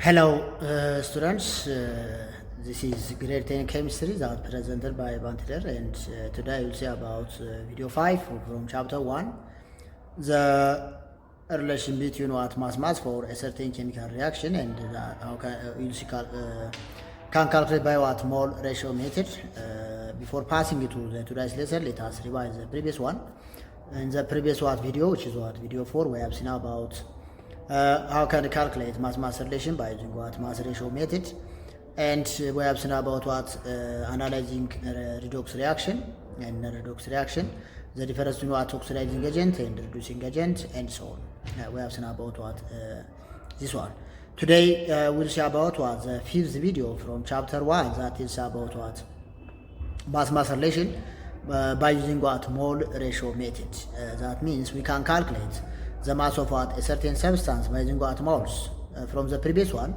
Hello, students. This is grade 10 chemistry that presented by Bantiler, and today we'll see about video 5 from chapter 1, the relation between what mass for a certain chemical reaction and how can calculate by what mole ratio method. Before passing to the today's lesson, let us revise the previous one. In the previous video, which is video 4, we have seen about how can you calculate mass relation by using what mass ratio method, and we have seen about what analyzing redox reaction and redox reaction, the difference between what oxidizing agent and reducing agent, and so on. We have seen about what this one. Today we'll see about what the fifth video from chapter 1, that is about what mass relation by using what mole ratio method. That means we can calculate the mass of what a certain substance by using what moles. From the previous one,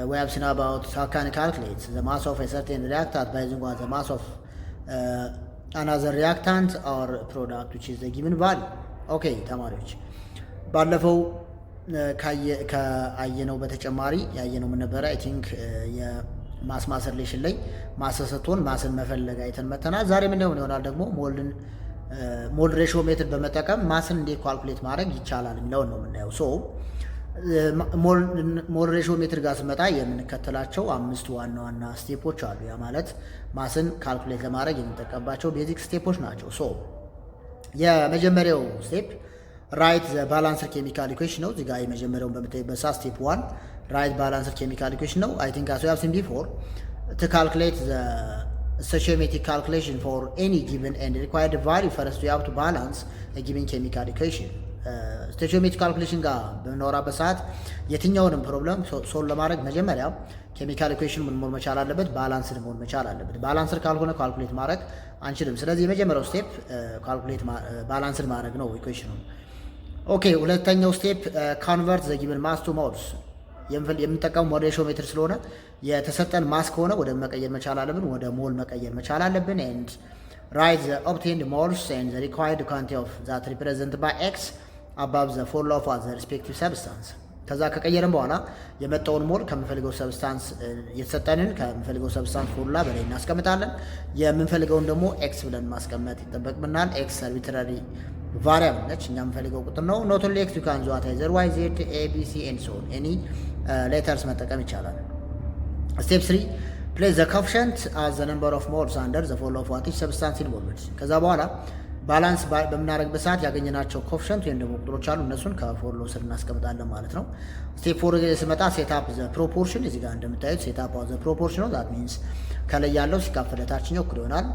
we have seen about how can calculate the mass of a certain reactant by using what the mass of another reactant or product, which is the given value. Okay, ተማሪዎች ባለፈው ከአየነው በተጨማሪ ያየነው ምን ነበር? አይ ቲንክ የማስ ሪሌሽን ላይ ማሰሰቶን ማስን መፈለግ አይተን መተናል። ዛሬ ምን ይሆናል ደግሞ ሞል ሬሽዮ ሜትድ በመጠቀም ማስን እንዴት ካልኩሌት ማድረግ ይቻላል የሚለውን ነው የምናየው። ሶ ሞል ሬሽዮ ሜትድ ጋር ስመጣ የምንከተላቸው 5 ዋና ስቴፖች አሉ። ያ ማለት ማስን ካልኩሌት ለማድረግ የምንጠቀምባቸው ቤዚክ ስቴፖች ናቸው። ሶ የመጀመሪያው ስቴፕ ራይት ዘ ባላንስድ ኬሚካል ኢኩዌሽን ነው። እዚህ ጋር የመጀመሪያውን በምታዩበት ሰዓት ስቴፕ 1 ራይት ባላንስድ ኬሚካል ኢኩዌሽን ነው። አይ ቲንክ አስ ዊ ሃቭ ሲን ቢፎር ቱ ካልኩሌት ዘ stoichiometric calculation for any given and required value first we have to balance a given chemical equation. stoichiometric calculation ጋር በኖራበት ሰዓት የትኛውንም ፕሮብለም ሶልቭ ለማድረግ መጀመሪያ ኬሚካል ኢኩዌሽን ምን መሆን መቻል አለበት? ባላንስድ መሆን መቻል አለበት። ባላንስድ ካልሆነ ካልኩሌት ማድረግ አንችልም። ስለዚህ የመጀመሪያው ስቴፕ ካልኩሌት ባላንስድ ማድረግ ነው ኢኩዌሽኑ። ኦኬ፣ ሁለተኛው ስቴፕ convert the given mass to moles። የምንጠቀመው ሞል ሬሽዮ ሜትር ስለሆነ የተሰጠን ማስ ከሆነ ወደ መቀየር መቻል አለብን፣ ወደ ሞል መቀየር መቻል አለብን። and write the obtained moles and the required quantity of that represented by x above the formula of the respective substance። ከዛ ከቀየርን በኋላ የመጣውን ሞል ከምንፈልገው ሰብስታንስ የተሰጠንን ከምንፈልገው ሰብስታንስ ፎርሙላ በላይ እናስቀምጣለን። የምንፈልገውን ደግሞ ኤክስ ብለን ማስቀመጥ ይጠበቅብናል። ኤክስ አርቢትራሪ ቫሪያብል ነች፣ እኛ የምንፈልገው ቁጥር ነው። ኖት ኦንሊ ኤክስ ዩ ካን ዙ አታይዘር ዋይ ዜድ ኤ ቢ ሲ ኤንድ ሶ ኦን ኤኒ ሌተርስ መጠቀም ይቻላል። ስቴፕ 3 ፕሌስ ዘ ኮኤፊሺየንት አዝ ዘ ነምበር ኦፍ ሞልስ አንደር ዘ ፎርሙላ ኦፍ ዋት ኢች ሰብስታንስ ኢንቮልቭድ። ከዛ በኋላ ባላንስ በምናደርግበት ሰዓት ያገኘናቸው ኮኤፊሺየንት ወይም ደግሞ ቁጥሮች አሉ፣ እነሱን ከፎርሙላው ስር እናስቀምጣለን ማለት ነው። ስቴፕ 4 ስመጣ ሴት አፕ ዘ ፕሮፖርሽን። እዚህ ጋር እንደምታዩት ሴት አፕ ዘ ፕሮፖርሽን ነው። ዛት ሚንስ ከላይ ያለው ሲካፈል ለታችኛው እኩል ይሆናል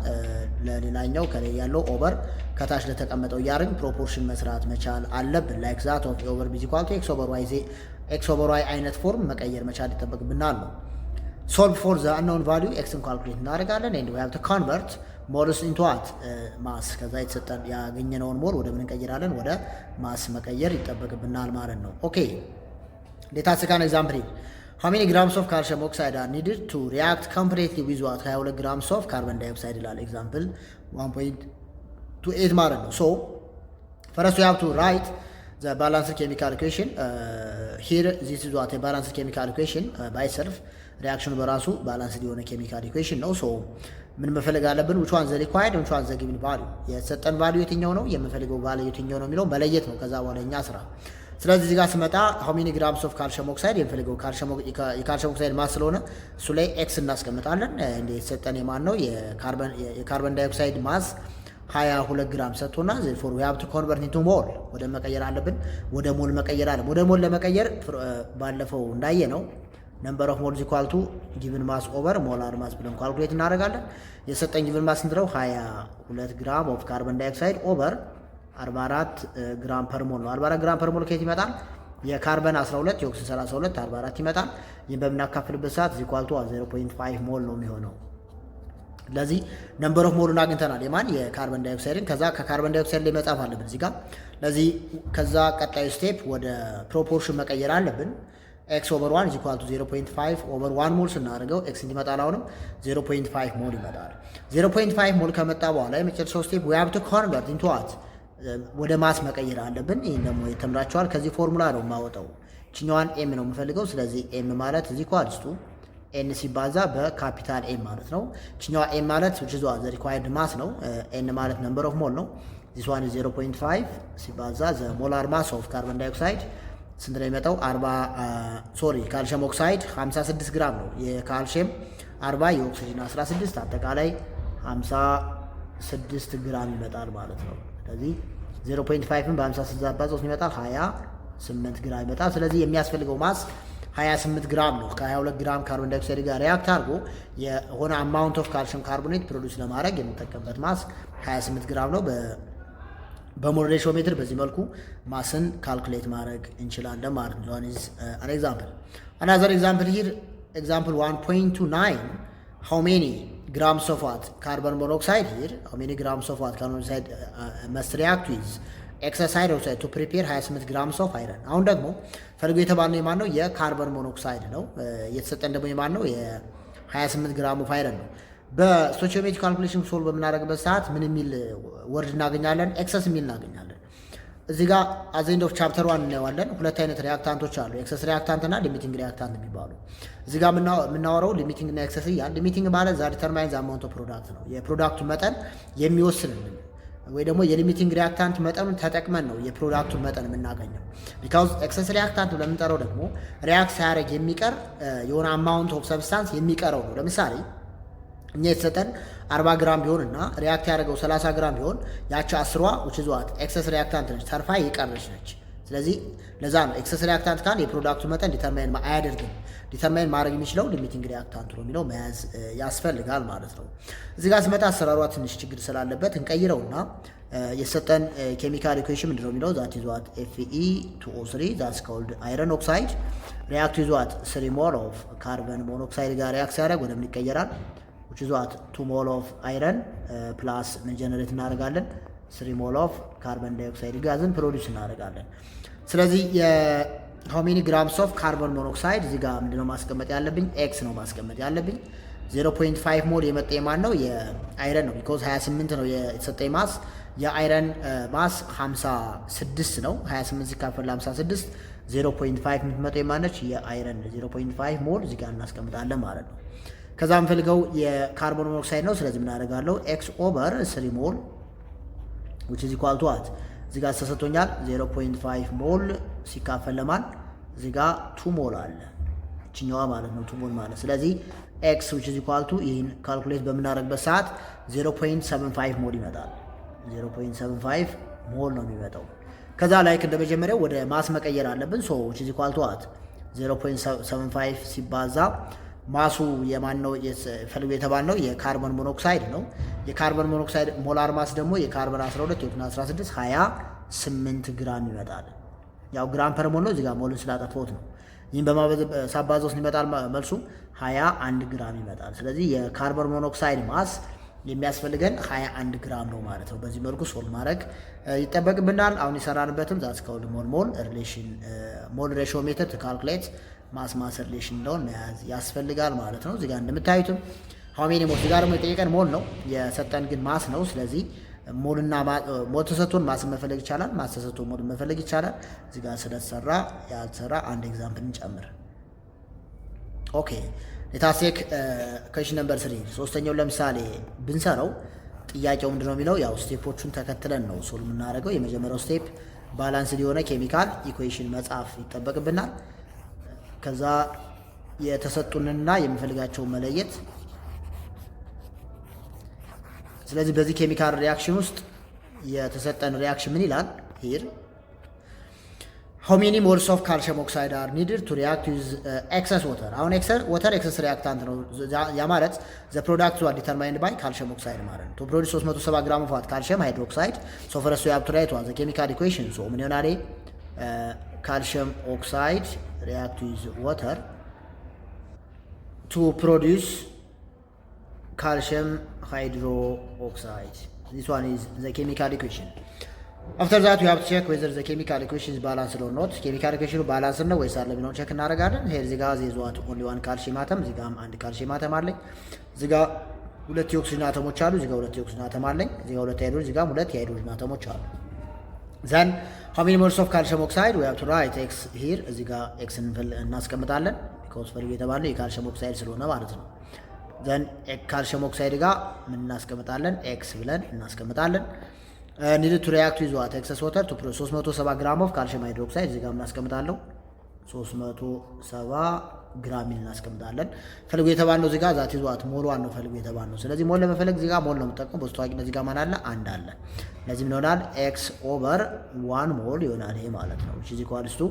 ለሌላኛው፣ ከላይ ያለው ኦቨር ከታች ለተቀመጠው እያደረግን ፕሮፖርሽን መስራት መቻል አለብን። ላይክ ዛት ኦፍ ኦቨር ቢ ኢኳል ቱ ኤክስ ኦቨር ዋይ አይነት ፎርም መቀየር መቻል ይጠበቅብናል ነው። ሶልቭ ፎር ዘ አንኖውን ቫልዩ ኤክስን ካልኩሌት እናደርጋለን። ኤንድ ዊ ሃቭ ቱ ኮንቨርት ሞልስ ኢንቱ ዋት ማስ። ከዛ የተሰጠን ያገኘነውን ሞል ወደ ምን እንቀይራለን? ወደ ማስ መቀየር ይጠበቅብናል ማለት ነው። ኦኬ ሌት አስ ቴክ አን ኤግዛምፕል። ሃው ሜኒ ግራምስ ኦፍ ካልሲየም ኦክሳይድ አር ኒድድ ቱ ሪአክት ኮምፕሊትሊ ዊዝ ዋት 22 ግራምስ ኦፍ ካርበን ዳይኦክሳይድ ይላል። ኤግዛምፕል 1.28 ማለት ነው። ሶ ፈርስት ዊ ሃቭ ቱ ራይት the balanced chemical equation. Here this is what a balanced chemical equation by itself reaction በራሱ ባላንስድ የሆነ ኬሚካል ኢኩዌሽን ነው። ሶ ምን መፈለግ አለብን? which one the required which one the given value። የተሰጠን ቫልዩ የትኛው ነው፣ የምንፈልገው ቫልዩ የትኛው ነው የሚለው መለየት ነው ከዛ በኋላ እኛ ስራ። ስለዚህ እዚህ ጋር ስመጣ how many grams of calcium oxide የምንፈልገው የካልሲየም ኦክሳይድ ማስ ስለሆነ እሱ ላይ ኤክስ እናስቀምጣለን። እንደ የተሰጠን የማን ነው የካርበን ዳይኦክሳይድ ማስ 22 ግራም ሰጥቶና therefore we have to convert into mole። ወደ መቀየር አለብን፣ ወደ ሞል መቀየር አለብን። ወደ ሞል ለመቀየር ባለፈው እንዳየ ነው number of moles equal to given mass over molar mass ብለን ካልኩሌት እናደርጋለን። የሰጠኝ given mass ስንት ነው? 22 ግራም of carbon dioxide over 44 ግራም ፐር ሞል ነው። 44 ግራም ፐር ሞል ከየት ይመጣል? የካርበን 12 የኦክሲጅን 32 44 ይመጣል። ይህን በምናካፍልበት ሰዓት equal to 0.5 ሞል ነው የሚሆነው። ለዚህ ነምበር ኦፍ ሞሉን አግኝተናል። የማን የካርበን ዳይኦክሳይድን። ከዛ ከካርበን ዳይኦክሳይድ ላይ መጻፍ አለብን እዚህ ጋር። ለዚህ ከዛ ቀጣዩ ስቴፕ ወደ ፕሮፖርሽን መቀየር አለብን። ኤክስ ኦቨር 1 is equal to 0.5 ኦቨር 1 ሞል ስናደርገው ኤክስ እንዲመጣል አሁንም 0.5 ሞል ይመጣል። 0.5 ሞል ከመጣ በኋላ የመጨረሻው ስቴፕ we have to convert into what ወደ ማስ መቀየር አለብን። ይሄን ደግሞ የተምራቸዋል። ከዚህ ፎርሙላ ነው የማወጣው ችኛዋን ኤም ነው የምፈልገው። ስለዚህ ኤም ማለት እዚህ ኳልስቱ ኤን ሲባዛ በካፒታል ኤም ማለት ነው። ችኛዋ ኤም ማለት which is the required mass ነው። ኤን ማለት number of mole ነው። this one is 0.5 ሲባዛ the molar mass of carbon dioxide ስንት ነው የሚመጣው? 40 ካልሽየም ኦክሳይድ 56 ግራም ነው። የካልሽየም 40 የኦክሲጅን 16 አጠቃላይ 56 ግራም ይመጣል ማለት ነው። ስለዚህ 0.5ን በ56 አባዛው ይመጣል 28 ግራም ይመጣል። ስለዚህ የሚያስፈልገው ማስ 28 ግራም ነው። ከ22 ግራም ካርቦን ዳይኦክሳይድ ጋር ሪያክት አድርጎ የሆነ አማውንት ኦፍ ካልሽየም ካርቦኔት ፕሮዲውስ ለማድረግ የምንጠቀምበት ማስ 28 ግራም ነው። በሞል ሬሾ ሜትር በዚህ መልኩ ማስን ካልኩሌት ማድረግ እንችላለን ማለት ነው። ዛን ኢዝ አን ኤግዛምፕል አናዘር ኤግዛምፕል ሂር ኤግዛምፕል 1.29 how many grams of what carbon monoxide here how many grams of what carbon monoxide must react with excess hydroxide to prepare 28 grams of iron። አሁን ደግሞ ፈልጎ የተባለው የማን ነው? የካርበን ሞኖክሳይድ ነው። የተሰጠን ደግሞ የማን ነው? የ28 ግራም ኦፍ አይረን ነው። በስቶይቺዮሜትሪክ ካልኩሌሽን ሶልቭ በምናደርግበት ሰዓት ምን የሚል ወርድ እናገኛለን? ኤክሰስ የሚል እናገኛለን። እዚህ ጋር አት ዘ ኤንድ ኦፍ ቻፕተር 1 እናየዋለን። ሁለት አይነት ሪያክታንቶች አሉ፣ ኤክሰስ ሪያክታንት እና ሊሚቲንግ ሪያክታንት የሚባሉ። እዚህ ጋር የምናወራው ሊሚቲንግ እና ኤክሰስ እያል ሊሚቲንግ ማለት ዛ ዲተርማይን ዘ አማውንት ኦፍ ፕሮዳክት ነው፣ የፕሮዳክቱ መጠን የሚወስንልን ወይ ደግሞ የሊሚቲንግ ሪያክታንት መጠኑን ተጠቅመን ነው የፕሮዳክቱን መጠን የምናገኘው። ቢካውዝ ኤክሰስ ሪያክታንት ለምንጠራው ደግሞ ሪያክት ሳያደርግ የሚቀር የሆነ አማውንት ኦፍ ሰብስታንስ የሚቀረው ነው። ለምሳሌ እኛ የተሰጠን 40 ግራም ቢሆን እና ሪያክት ያደረገው 30 ግራም ቢሆን ያቸው 10ዋ which is what ኤክሰስ ሪያክታንት ነች፣ ተርፋ የቀረች ነች። ስለዚህ ለዛ ነው ኤክሰስ ሪያክታንት ካል የፕሮዳክቱ መጠን ዲተርማይን አያደርግም። ዲተርማይን ማድረግ የሚችለው ሊሚቲንግ ሪያክታንት ነው የሚለው መያዝ ያስፈልጋል ማለት ነው። እዚህ ጋር ስመጣ አሰራሯ ትንሽ ችግር ስላለበት እንቀይረውና የሰጠን ኬሚካል ኢኩዌሽን ምንድነው የሚለው that is what Fe2O3 that's called iron oxide react with what 3 mole of carbon monoxide ጋር ሪያክት ሲያደርግ ወደ ምን ይቀየራል? which is what 2 mole of iron plus ምን ጀነሬት እናደርጋለን? 3 mole of carbon dioxide ጋዝን ፕሮዲውስ እናደርጋለን። ስለዚህ how many grams of carbon monoxide እዚህ ጋር ምንድነው ማስቀመጥ ያለብኝ? ኤክስ ነው ማስቀመጥ ያለብኝ። 0.5 ሞል የመጣ የማን ነው? የአይረን ነው። ቢኮዝ 28 ነው የተሰጠኝ ማስ። የአይረን ማስ 56 ነው። 28 ሲካፈል 56 0.5 የምትመጣው የማነች? የአይረን 0.5 ሞል እዚህ ጋር እናስቀምጣለን ማለት ነው። ከዛ የምፈልገው የካርቦን ሞኖክሳይድ ነው። ስለዚህ ምን አደርጋለሁ? ኤክስ ኦቨር 3 ሞል which is equal to what እዚህ ጋር ተሰጥቶኛል 0.5 ሞል ሲካፈል ለማን? እዚህ ጋር 2 ሞል አለ እችኛዋ ማለት ነው 2 ሞል ማለት። ስለዚህ x which is equal to ይህን ካልኩሌት በምናደርግበት ሰዓት 0.75 ሞል ይመጣል። 0.75 ሞል ነው የሚመጣው። ከዛ ላይክ እንደመጀመሪያው ወደ ማስ መቀየር አለብን። so which is equal to what 0.75 ሲባዛ ማሱ የማን ነው ፈልጎ የተባልነው? የካርቦን ሞኖክሳይድ ነው። የካርቦን ሞኖክሳይድ ሞላር ማስ ደግሞ የካርቦን 12 የኦክሲጅን 16 28 ግራም ይመጣል። ያው ግራም ፐር ሞል ነው፣ እዚህ ጋር ሞልን ስላጠፋሁት ነው። ይህን ሳባዛው ይመጣል መልሱ 21 ግራም ይመጣል። ስለዚህ የካርቦን ሞኖክሳይድ ማስ የሚያስፈልገን 21 ግራም ነው ማለት ነው። በዚህ መልኩ ሶልቭ ማድረግ ይጠበቅብናል። አሁን የሰራንበትም ዛትስ ኮልድ ሞል ሪሌሽን ሞል ሬሾ ሜተድ ቱ ካልኩሌት ማስ ሪሌሽን እንደሆነ መያዝ ያስፈልጋል ማለት ነው። እዚህ ጋር እንደምታዩትም how many ሞል እዚህ ጋር ደግሞ የጠየቀን ሞል ነው፣ የሰጠን ግን ማስ ነው። ስለዚህ ሞልና ሞል ተሰጥቶን ማስ መፈለግ ይቻላል፣ ማስ ተሰጥቶን ሞል መፈለግ ይቻላል። እዚህ ጋር ስለተሰራ ያልተሰራ አንድ ኤግዛምፕል እንጨምር። ኦኬ ሌትስ ቴክ ኩዌስችን ነምበር 3 ሶስተኛው ለምሳሌ ብንሰራው ጥያቄው ምንድነው የሚለው? ያው ስቴፖቹን ተከትለን ነው ሶልቭ የምናደርገው። የመጀመሪያው ስቴፕ ባላንስድ የሆነ ኬሚካል ኢኩዌሽን መጻፍ ይጠበቅብናል። ከዛ የተሰጡንና የምንፈልጋቸውን መለየት። ስለዚህ በዚህ ኬሚካል ሪያክሽን ውስጥ የተሰጠን ሪያክሽን ምን ይላል? ሂር how many moles of calcium oxide are needed to react with excess water። አሁን water excess reactant ነው። ያ ማለት the products are determined by calcium oxide ማለት ነው። to produce 370 gram of what calcium hydroxide so first we have to write the chemical equation so ምን ይሆናል? calcium oxide react with water to produce calcium hydroxide. This one is the chemical equation. After that we have to check whether the chemical equation is balanced or not. chemical equation balanced ነው ወይስ አይደለም ነው ቼክ እናደርጋለን። here እዚህ ጋር there is only one calcium atom እዚህ ጋር አንድ calcium atom አለኝ። እዚህ ጋር ሁለት የኦክሲጅን አተሞች አሉ። እዚህ ጋር ሁለት የኦክሲጅን አተም አለኝ። እዚህ ጋር ሁለት ሃይድሮጅን እዚህ ጋር ሁለት የሃይድሮጅን አተሞች አሉ። then ሃው ሜኒ ሞልስ ኦፍ ካልሽየም ኦክሳይድ ዊ ሃቭ ቱ ራይት ኤክስ ሂር እዚህ ጋር ኤክስ እናስቀምጣለን ቢኮዝ ፈልጉ የተባለው የካልሽየም ኦክሳይድ ስለሆነ ማለት ነው። ዘን ካልሽየም ኦክሳይድ ጋር ምን እናስቀምጣለን? ኤክስ ብለን እናስቀምጣለን። ኒድ ቱ ሪያክት ዊዝ ዋት ኤክሰስ ወተር ቱ ፕሮዲውስ 370 ግራም ኦፍ ካልሽየም ሃይድሮክሳይድ እዚህ ጋር እናስቀምጣለሁ 370 ግራም እናስቀምጣለን። ፈልጉ የተባለው እዚህ ጋር ዛት ይዟት ሞሏን ነው ፈልጉ የተባለው። ስለዚህ ሞል ለመፈለግ እዚህ ጋር ሞል ነው የምጠቀመው። በስተዋቂነት እዚህ ጋር ማን አለ? አንድ አለ። ለዚህም ይሆናል ኤክስ ኦቨር 1 ሞል ይሆናል ይሄ ማለት ነው። which is equals to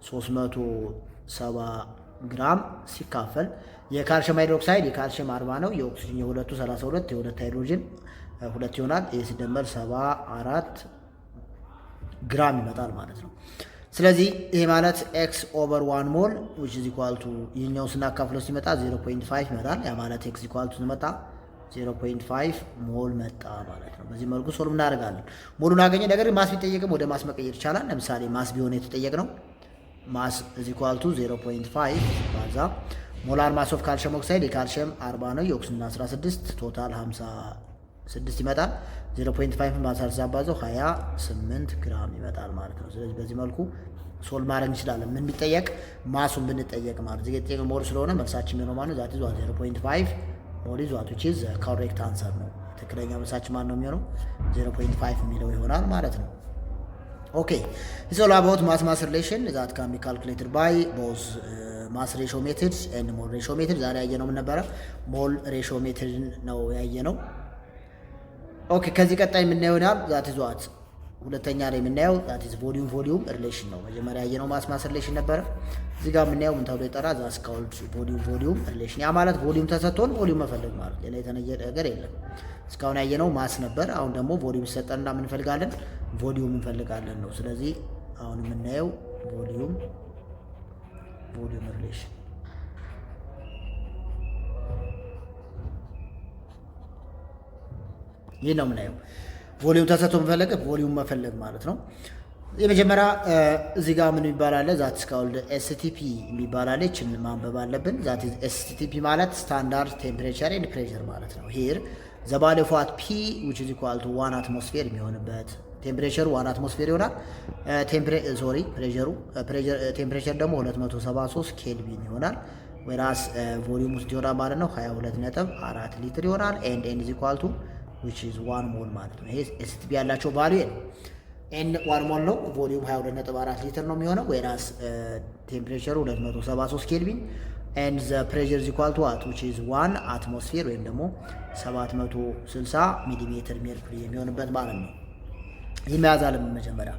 370 ግራም ሲካፈል የካልሽየም ሃይድሮክሳይድ የካልሽየም 40 ነው፣ የኦክሲጅን የሁለቱ 32 የሁለት ሃይድሮጅን 2 ይሆናል። ይሄ ሲደመር 74 ግራም ይመጣል ማለት ነው። ስለዚህ ይሄ ማለት ኤክስ ኦቨር 1 ሞል which is equal to ይህኛው ስናካፍለው ሲመጣ 0.5 ይመጣል። ያ ማለት ኤክስ ኢኳል ቱ ሲመጣ 0.5 ሞል መጣ ማለት ነው። በዚህ መልኩ ሶልቭ እናደርጋለን። ሞሉን አገኘ። ነገር ግን ማስ ቢጠየቅም ወደ ማስ መቀየር ይቻላል። ለምሳሌ ማስ ቢሆን የተጠየቅ ነው ማስ is equal to 0.5 ባዛ ሞላር ማስ ኦፍ ካልሽየም ኦክሳይድ የካልሽየም 40 ነው፣ የኦክሲጅን 16 ቶታል 56 ይመጣል። 0.5 ማሳር ሲባዛው 28 ግራም ይመጣል ማለት ነው። ስለዚህ በዚህ መልኩ ሶልቭ ማድረግ እንችላለን። ምን ቢጠየቅ ማሱን ብንጠየቅ ማለት እዚህ የተጠየቀ ሞል ስለሆነ መልሳችን ነው ማለት ዛት ይዟት 0.5 ሞል ይዟት which is correct answer ነው። ትክክለኛ መልሳችን ማን ነው የሚሆነው? 0.5 የሚለው ይሆናል ማለት ነው። ኦኬ it's all about mass relation that can be calculated by both mass ratio method and mole ratio method። ዛሬ ያየነው ምን ነበረ? ሞል ሬሽዮ ሜትድ ነው ያየነው። ኦኬ ከዚህ ቀጣይ የምናየው ነው ዛት ይዟት ሁለተኛ ላይ የምናየው ዛት ኢዝ ቮሊዩም ሪሌሽን ነው። መጀመሪያ ያየነው ማስ ሪሌሽን ነበረ። እዚህ ጋር የምናየው ምን ተብሎ ይጠራል? ዛት ስካውልድ ቮሊዩም ሪሌሽን። ያ ማለት ቮሊዩም ተሰጥቶን ቮሊዩም መፈለግ ማለት ሌላ የተለየ ነገር የለም። እስካሁን ያየነው ማስ ነበር። አሁን ደግሞ ቮሊዩም ሲሰጠንና ምን እንፈልጋለን? ቮሊዩም እንፈልጋለን ነው። ስለዚህ አሁን የምናየው ቮሊዩም ሪሌሽን ይህ ነው የምናየው። ቮሊዩም ተሰጥቶ መፈለግ ቮሊዩም መፈለግ ማለት ነው። የመጀመሪያ እዚህ ጋር ምን ይባላል? ዛት ስካውልድ ኤስቲፒ የሚባላል እችን ማንበብ አለብን። ዛት ኤስቲፒ ማለት ስታንዳርድ ቴምፕሬቸር ኤንድ ፕሬሸር ማለት ነው። ሂር ዘ ቫልዩ ኦፍ ዋት ፒ which is equal to 1 አትሞስፌር የሚሆንበት ቴምፕሬቸሩ 1 አትሞስፌር ይሆናል። ቴምፕሬቸር ደግሞ 273 ኬልቪን ይሆናል። ወይራስ ቮሊዩም ውስጥ ይሆናል ማለት ነው 22.4 ሊትር ይሆናል። ኤንድ is equal to which is 1 ሞል ማለት ነው። ይሄ ኤስቲፒ ያላቸው ቫልዩ ነው። ኤን 1 ሞል ነው። ቮሊዩም 22.4 ሊትር ነው የሚሆነው። ወይራስ ቴምፕሬቸሩ 273 ኬልቪን and the pressure is equal to what which is 1 atmosphere ወይም ደግሞ 760 ሚሊሜትር ሜርኩሪ የሚሆንበት ማለት ነው። ይህ መያዝ አለብን መጀመሪያ።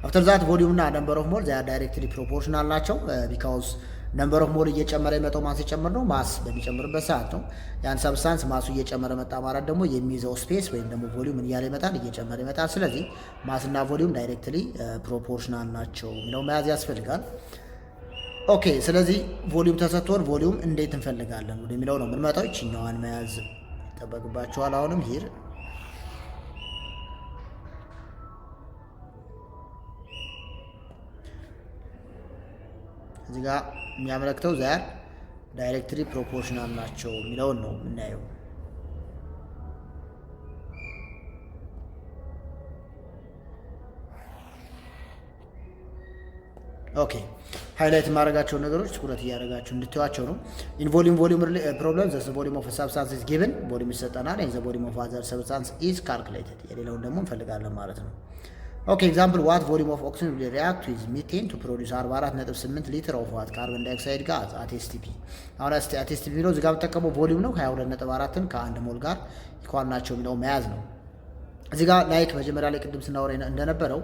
after that volume እና number of mole they are directly proportional ናቸው because number of mole እየጨመረ የመጣው ማስ ሲጨምር ነው። ማስ በሚጨምርበት ሰዓት ነው ያን ሰብስታንስ ማሱ እየጨመረ መጣ ማለት ደግሞ የሚይዘው ስፔስ ወይም ደግሞ ቮሊዩም ምን እያለ ይመጣል? እየጨመረ ይመጣል። ስለዚህ ማስ እና ቮሊዩም ዳይሬክትሊ ፕሮፖርሽናል ናቸው የሚለው መያዝ ያስፈልጋል። ኦኬ ስለዚህ ቮሊዩም ተሰጥቶን ቮሊዩም እንዴት እንፈልጋለን ወደሚለው ነው የምንመጣው። ይችኛዋን መያዝ ይጠበቅባቸዋል። አሁንም ሂር እዚህ ጋር የሚያመለክተው ዛር ዳይሬክትሊ ፕሮፖርሽናል ናቸው የሚለውን ነው የምናየው። ኦኬ ሃይላይት ማድረጋቸው ነገሮች ትኩረት እያደረጋችሁ እንድትዋቸው ነው። ኢን ቮሊዩም ፕሮብለም ዘ ቮሊዩም ኦፍ ሰብስታንስ ኢዝ ጊቨን ቮሊዩም ይሰጠናል። ኢን ዘ ቮሊዩም ኦፍ አዘር ሰብስታንስ ኢዝ ካልኩሌትድ የሌላውን ደግሞ እንፈልጋለን ማለት ነው። ኦኬ ኤግዛምፕል ዋት ቮሊዩም ኦፍ ኦክሲጅን ዊል ሪአክት ዊዝ ሚቴን ቱ ፕሮዲውስ 44.8 ሊትር ኦፍ ዋት ካርቦን ዳይኦክሳይድ ጋዝ አት ኤስቲፒ። አሁን አት ኤስቲፒ ነው እዚህ ጋር የምጠቀመው ቮሊዩም ነው 22.4ን ከአንድ ሞል ጋር ኢኳል ናቸው የሚለው መያዝ ነው። እዚህ ጋር ላይክ መጀመሪያ ላይ ቅድም ስናወራ እንደነበረው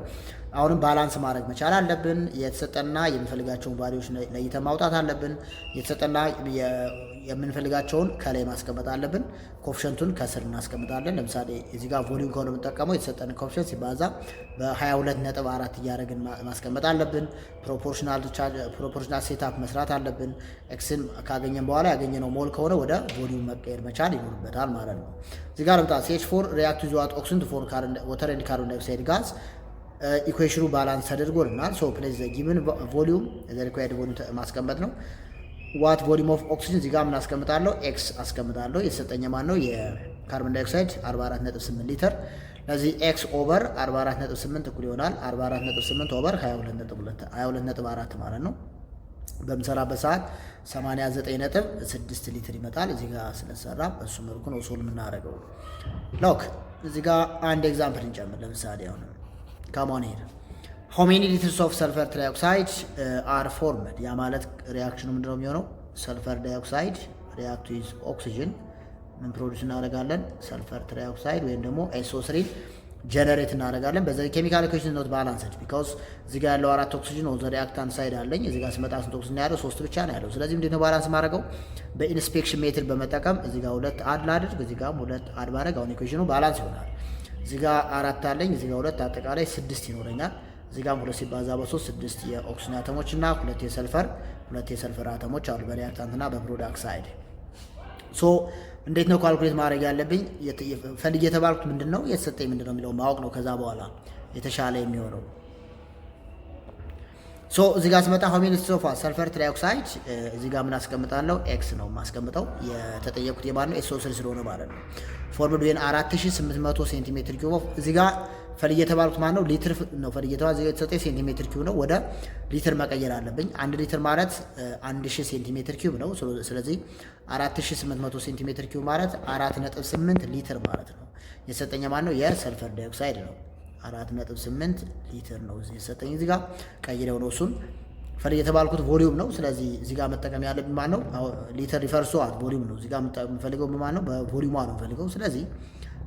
አሁንም ባላንስ ማድረግ መቻል አለብን። የተሰጠና የምንፈልጋቸውን ቫልዩዎች ለይተን ማውጣት አለብን። የተሰጠና የምንፈልጋቸውን ከላይ ማስቀመጥ አለብን። ኮፍሸንቱን ከስር እናስቀምጣለን። ለምሳሌ እዚህ ጋር ቮሊዩም ከሆነ የምንጠቀመው የተሰጠን ኮፍሸንት ሲባዛ በ22.4 እያደረግን ማስቀመጥ አለብን። ፕሮፖርሽናል ሴታፕ መስራት አለብን። ኤክስን ካገኘን በኋላ ያገኘነው ሞል ከሆነ ወደ ቮሊዩም መቀየር መቻል ይኖርበታል ማለት ነው። እዚህ ጋር ልምጣ። CH4 ሪአክት ዊዝ ዋት ኦክሲጅን ቱ ፎርም ዋተር ኤንድ ካርቦን ዳይኦክሳይድ ጋዝ ኢኩዌሽኑ ባላንስ ተደርጎልናል። ሶ ፕሌስ ዘ ጊቨን ቮሊዩም ዘ ሪኳየርድ ቮሊዩም ማስቀመጥ ነው። ዋት ቮሊዩም ኦፍ ኦክሲጅን እዚህ ጋር ምን አስቀምጣለሁ? ኤክስ አስቀምጣለሁ። የተሰጠኝ ማን ነው? የካርቦን ዳይኦክሳይድ 44.8 ሊትር። ስለዚህ ኤክስ ኦቨር 44.8 እኩል ይሆናል 44.8 ኦቨር 22.4 ማለት ነው። በምሰራበት ሰዓት 89.6 ሊትር ይመጣል። እዚህ ጋር ስለሰራ በሱ መልኩ ነው ሶልቭ የምናደርገው። ሎክ እዚህ ጋር አንድ ኤግዛምፕል እንጨምር። ለምሳሌ አሁን ካሞን ሄር how many liters of sulfur trioxide are formed? ያ ማለት ሪአክሽኑ ምንድነው የሚሆነው? ሰልፈር ዳይኦክሳይድ ሪአክት ዊዝ ኦክሲጅን ምን ፕሮዲዩስ እናደርጋለን? ሰልፈር ትራይኦክሳይድ ወይም ደግሞ SO3 ጀነሬት እናደርጋለን። በዛ ኬሚካል ኢኩዌሽን ኖት ባላንስድ ቢኮዝ እዚህ ጋር ያለው 4 ኦክሲጅን ነው። ዘ ሪአክታንት ሳይድ አለኝ። እዚህ ጋር ስመጣ ስንት ኦክሲጅን ያለው? 3 ብቻ ነው ያለው። ስለዚህ ምንድነው ባላንስ ማድረገው? በኢንስፔክሽን ሜትድ በመጠቀም እዚህ ጋር 2 አድ ላድርግ፣ እዚህ ጋር 2 አድ ባደርግ አሁን ኢኩዌሽኑ ባላንስ ይሆናል። እዚህ ጋር 4 አለኝ፣ እዚህ ጋር 2 አጠቃላይ 6 ይኖረኛል። እዚህ ጋር 2 ሲባዛ በ3 6 የኦክሲጅን አተሞች እና 2 የሰልፈር አተሞች አሉ በሪአክታንት እና በፕሮዳክት ሳይድ። ሶ እንዴት ነው ካልኩሌት ማድረግ ያለብኝ? ፈልግ የተባልኩት ምንድነው የተሰጠኝ ምንድነው የሚለው ማወቅ ነው። ከዛ በኋላ የተሻለ የሚሆነው ሶ እዚህ ጋር ስመጣ how many liters of sulfur trioxide እዚህ ጋር ምን አስቀምጣለሁ? ኤክስ ነው የማስቀምጠው። የተጠየቁት የማን ነው? SO3 ስለሆነ ማለት ነው። ፎርሙድ ዌን 4800 ሴንቲሜትር ኪዩብ ኦፍ እዚህ ጋር ፈልግ የተባልኩት ማን ነው? ሊትር ነው። ፈልግ የተባልኩት እዚህ ጋር የተሰጠኝ ሴንቲሜትር ኪዩብ ነው። ወደ ሊትር መቀየር አለብኝ። 1 ሊትር ማለት 1000 ሴንቲሜትር ኪዩብ ነው። ስለዚህ 4800 ሴንቲሜትር ኪዩብ ማለት 4.8 ሊትር ማለት ነው። የሰጠኝ ማን ነው? የሰልፈር ዳይኦክሳይድ ነው። 4.8 ሊትር ነው የሰጠኝ። እዚህ ጋር ቀይረው ነው እሱን ፈልግ የተባልኩት ቮሊዩም ነው። ስለዚህ እዚህ ጋር መጠቀም ያለብኝ ማን ነው? ሊትር ሪፈርስ ቱ ቮሊዩም ነው። እዚህ ጋር የምፈልገው ማን ነው? በቮሊዩም ነው የምፈልገው። ስለዚህ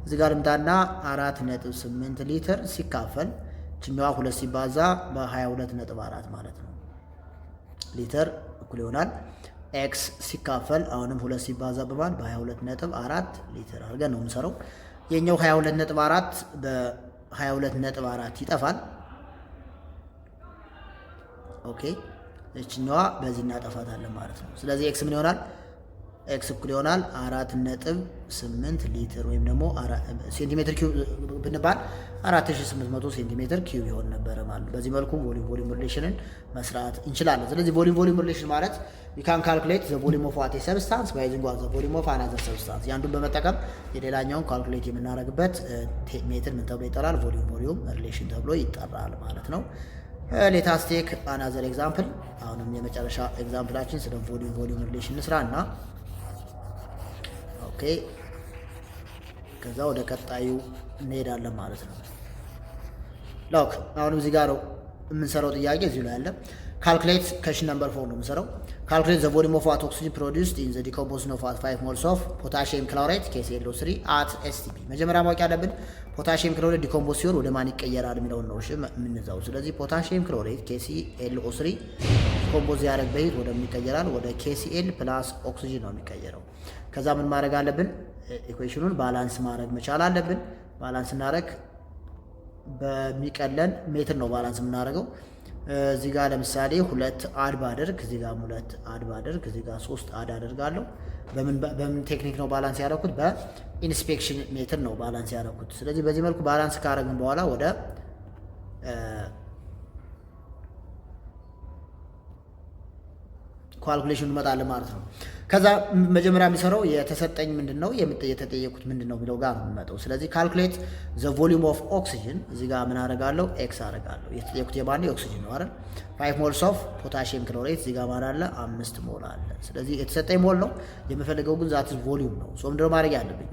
እዚህ ጋር ልምጣና 4.8 ሊትር ሲካፈል ችኛዋ 2 ሲባዛ በ22.4 ማለት ነው ሊትር እኩል ይሆናል ኤክስ ሲካፈል አሁንም 2 ሲባዛ በማን በ22.4 ሊትር አድርገን ነው የምንሰራው። የኛው 22.4 በ22.4 ይጠፋል። ኦኬ እችኛዋ በዚህ እናጠፋታለን ማለት ነው። ስለዚህ ኤክስ ምን ይሆናል? ኤክስ እኩል ይሆናል 4.8 ሊትር ወይም ደግሞ ሴንቲሜትር ኪዩብ ብንባል 4800 ሴንቲሜትር ኪዩብ ይሆን ነበረ ማለት ነው። በዚህ መልኩ ቮሊዩም ሪሌሽንን መስራት እንችላለን። ስለዚህ ቮሊዩም ሪሌሽን ማለት we can calculate the volume of what a substance by using the volume of another substance ያንዱን በመጠቀም የሌላኛውን ካልኩሌት የምናደርግበት ሜትር ምን ተብሎ ይጠራል? ቮሊዩም ሪሌሽን ተብሎ ይጠራል ማለት ነው። ሌታስ ቴክ አናዘር ኤግዛምፕል። አሁንም የመጨረሻ ኤግዛምፕላችን ስለ ቮሊዩም ሪሌሽን እንስራና ኦኬ ከዛ ወደ ቀጣዩ እንሄዳለን ማለት ነው። ሎክ አሁንም እዚህ ጋር የምንሰራው ጥያቄ እዚሁ ላይ አለ። ካልኩሌት ከሽን ነምበር 4 ነው የምንሰራው። ካልኩሌት ዘ ቮሊዩም ኦፍ ዋት ኦክሲጅን ፕሮዲውስድ ኢን ዘ ዲኮምፖዚሽን ኦፍ 5 ሞልስ ኦፍ ፖታሺየም ክሎራይድ KClO3 አት STP። መጀመሪያ ማወቅ ያለብን ፖታሺየም ክሎራይድ ዲኮምፖዝ ሲሆን ወደ ማን ይቀየራል የሚለውን ነው የምንዛው። ስለዚህ ፖታሺየም ክሎራይድ KClO3 ዲኮምፖዝ ያደርግ በሂት ወደ ምን ይቀየራል? ወደ KCl ፕላስ ኦክሲጅን ነው የሚቀየረው። ከዛ ምን ማድረግ አለብን? ኢኩዌሽኑን ባላንስ ማድረግ መቻል አለብን። ባላንስ እናደርግ በሚቀለን ሜትር ነው ባላንስ የምናደርገው። እዚህ ጋር ለምሳሌ 2 አድ ባደርግ እዚህ ጋር 2 አድ ባደርግ እዚህ ጋር 3 አድ አደርጋለሁ። በምን ቴክኒክ ነው ባላንስ ያደረኩት? በኢንስፔክሽን ሜትር ነው ባላንስ ያደረኩት። ስለዚህ በዚህ መልኩ ባላንስ ካደረግን በኋላ ወደ ካልኩሌሽን እንመጣለን ማለት ነው። ከዛ መጀመሪያ የሚሰራው የተሰጠኝ ምንድነው የተጠየቁት ምንድነው የሚለው ጋር ነው የሚመጣው። ስለዚህ ካልኩሌት ዘ ቮሊዩም ኦፍ ኦክሲጅን እዚህ ጋር ምን አደርጋለሁ? ኤክስ አደርጋለሁ። የተጠየቁት የማን የኦክሲጅን ነው አይደል? 5 ሞልስ ኦፍ ፖታሺየም ክሎሬት እዚህ ጋር ማለት አለ 5 ሞል አለ። ስለዚህ የተሰጠኝ ሞል ነው የምፈልገው ግን ዛት ቮሊዩም ነው። ሶ ምንድነው ማድረግ ያለብኝ?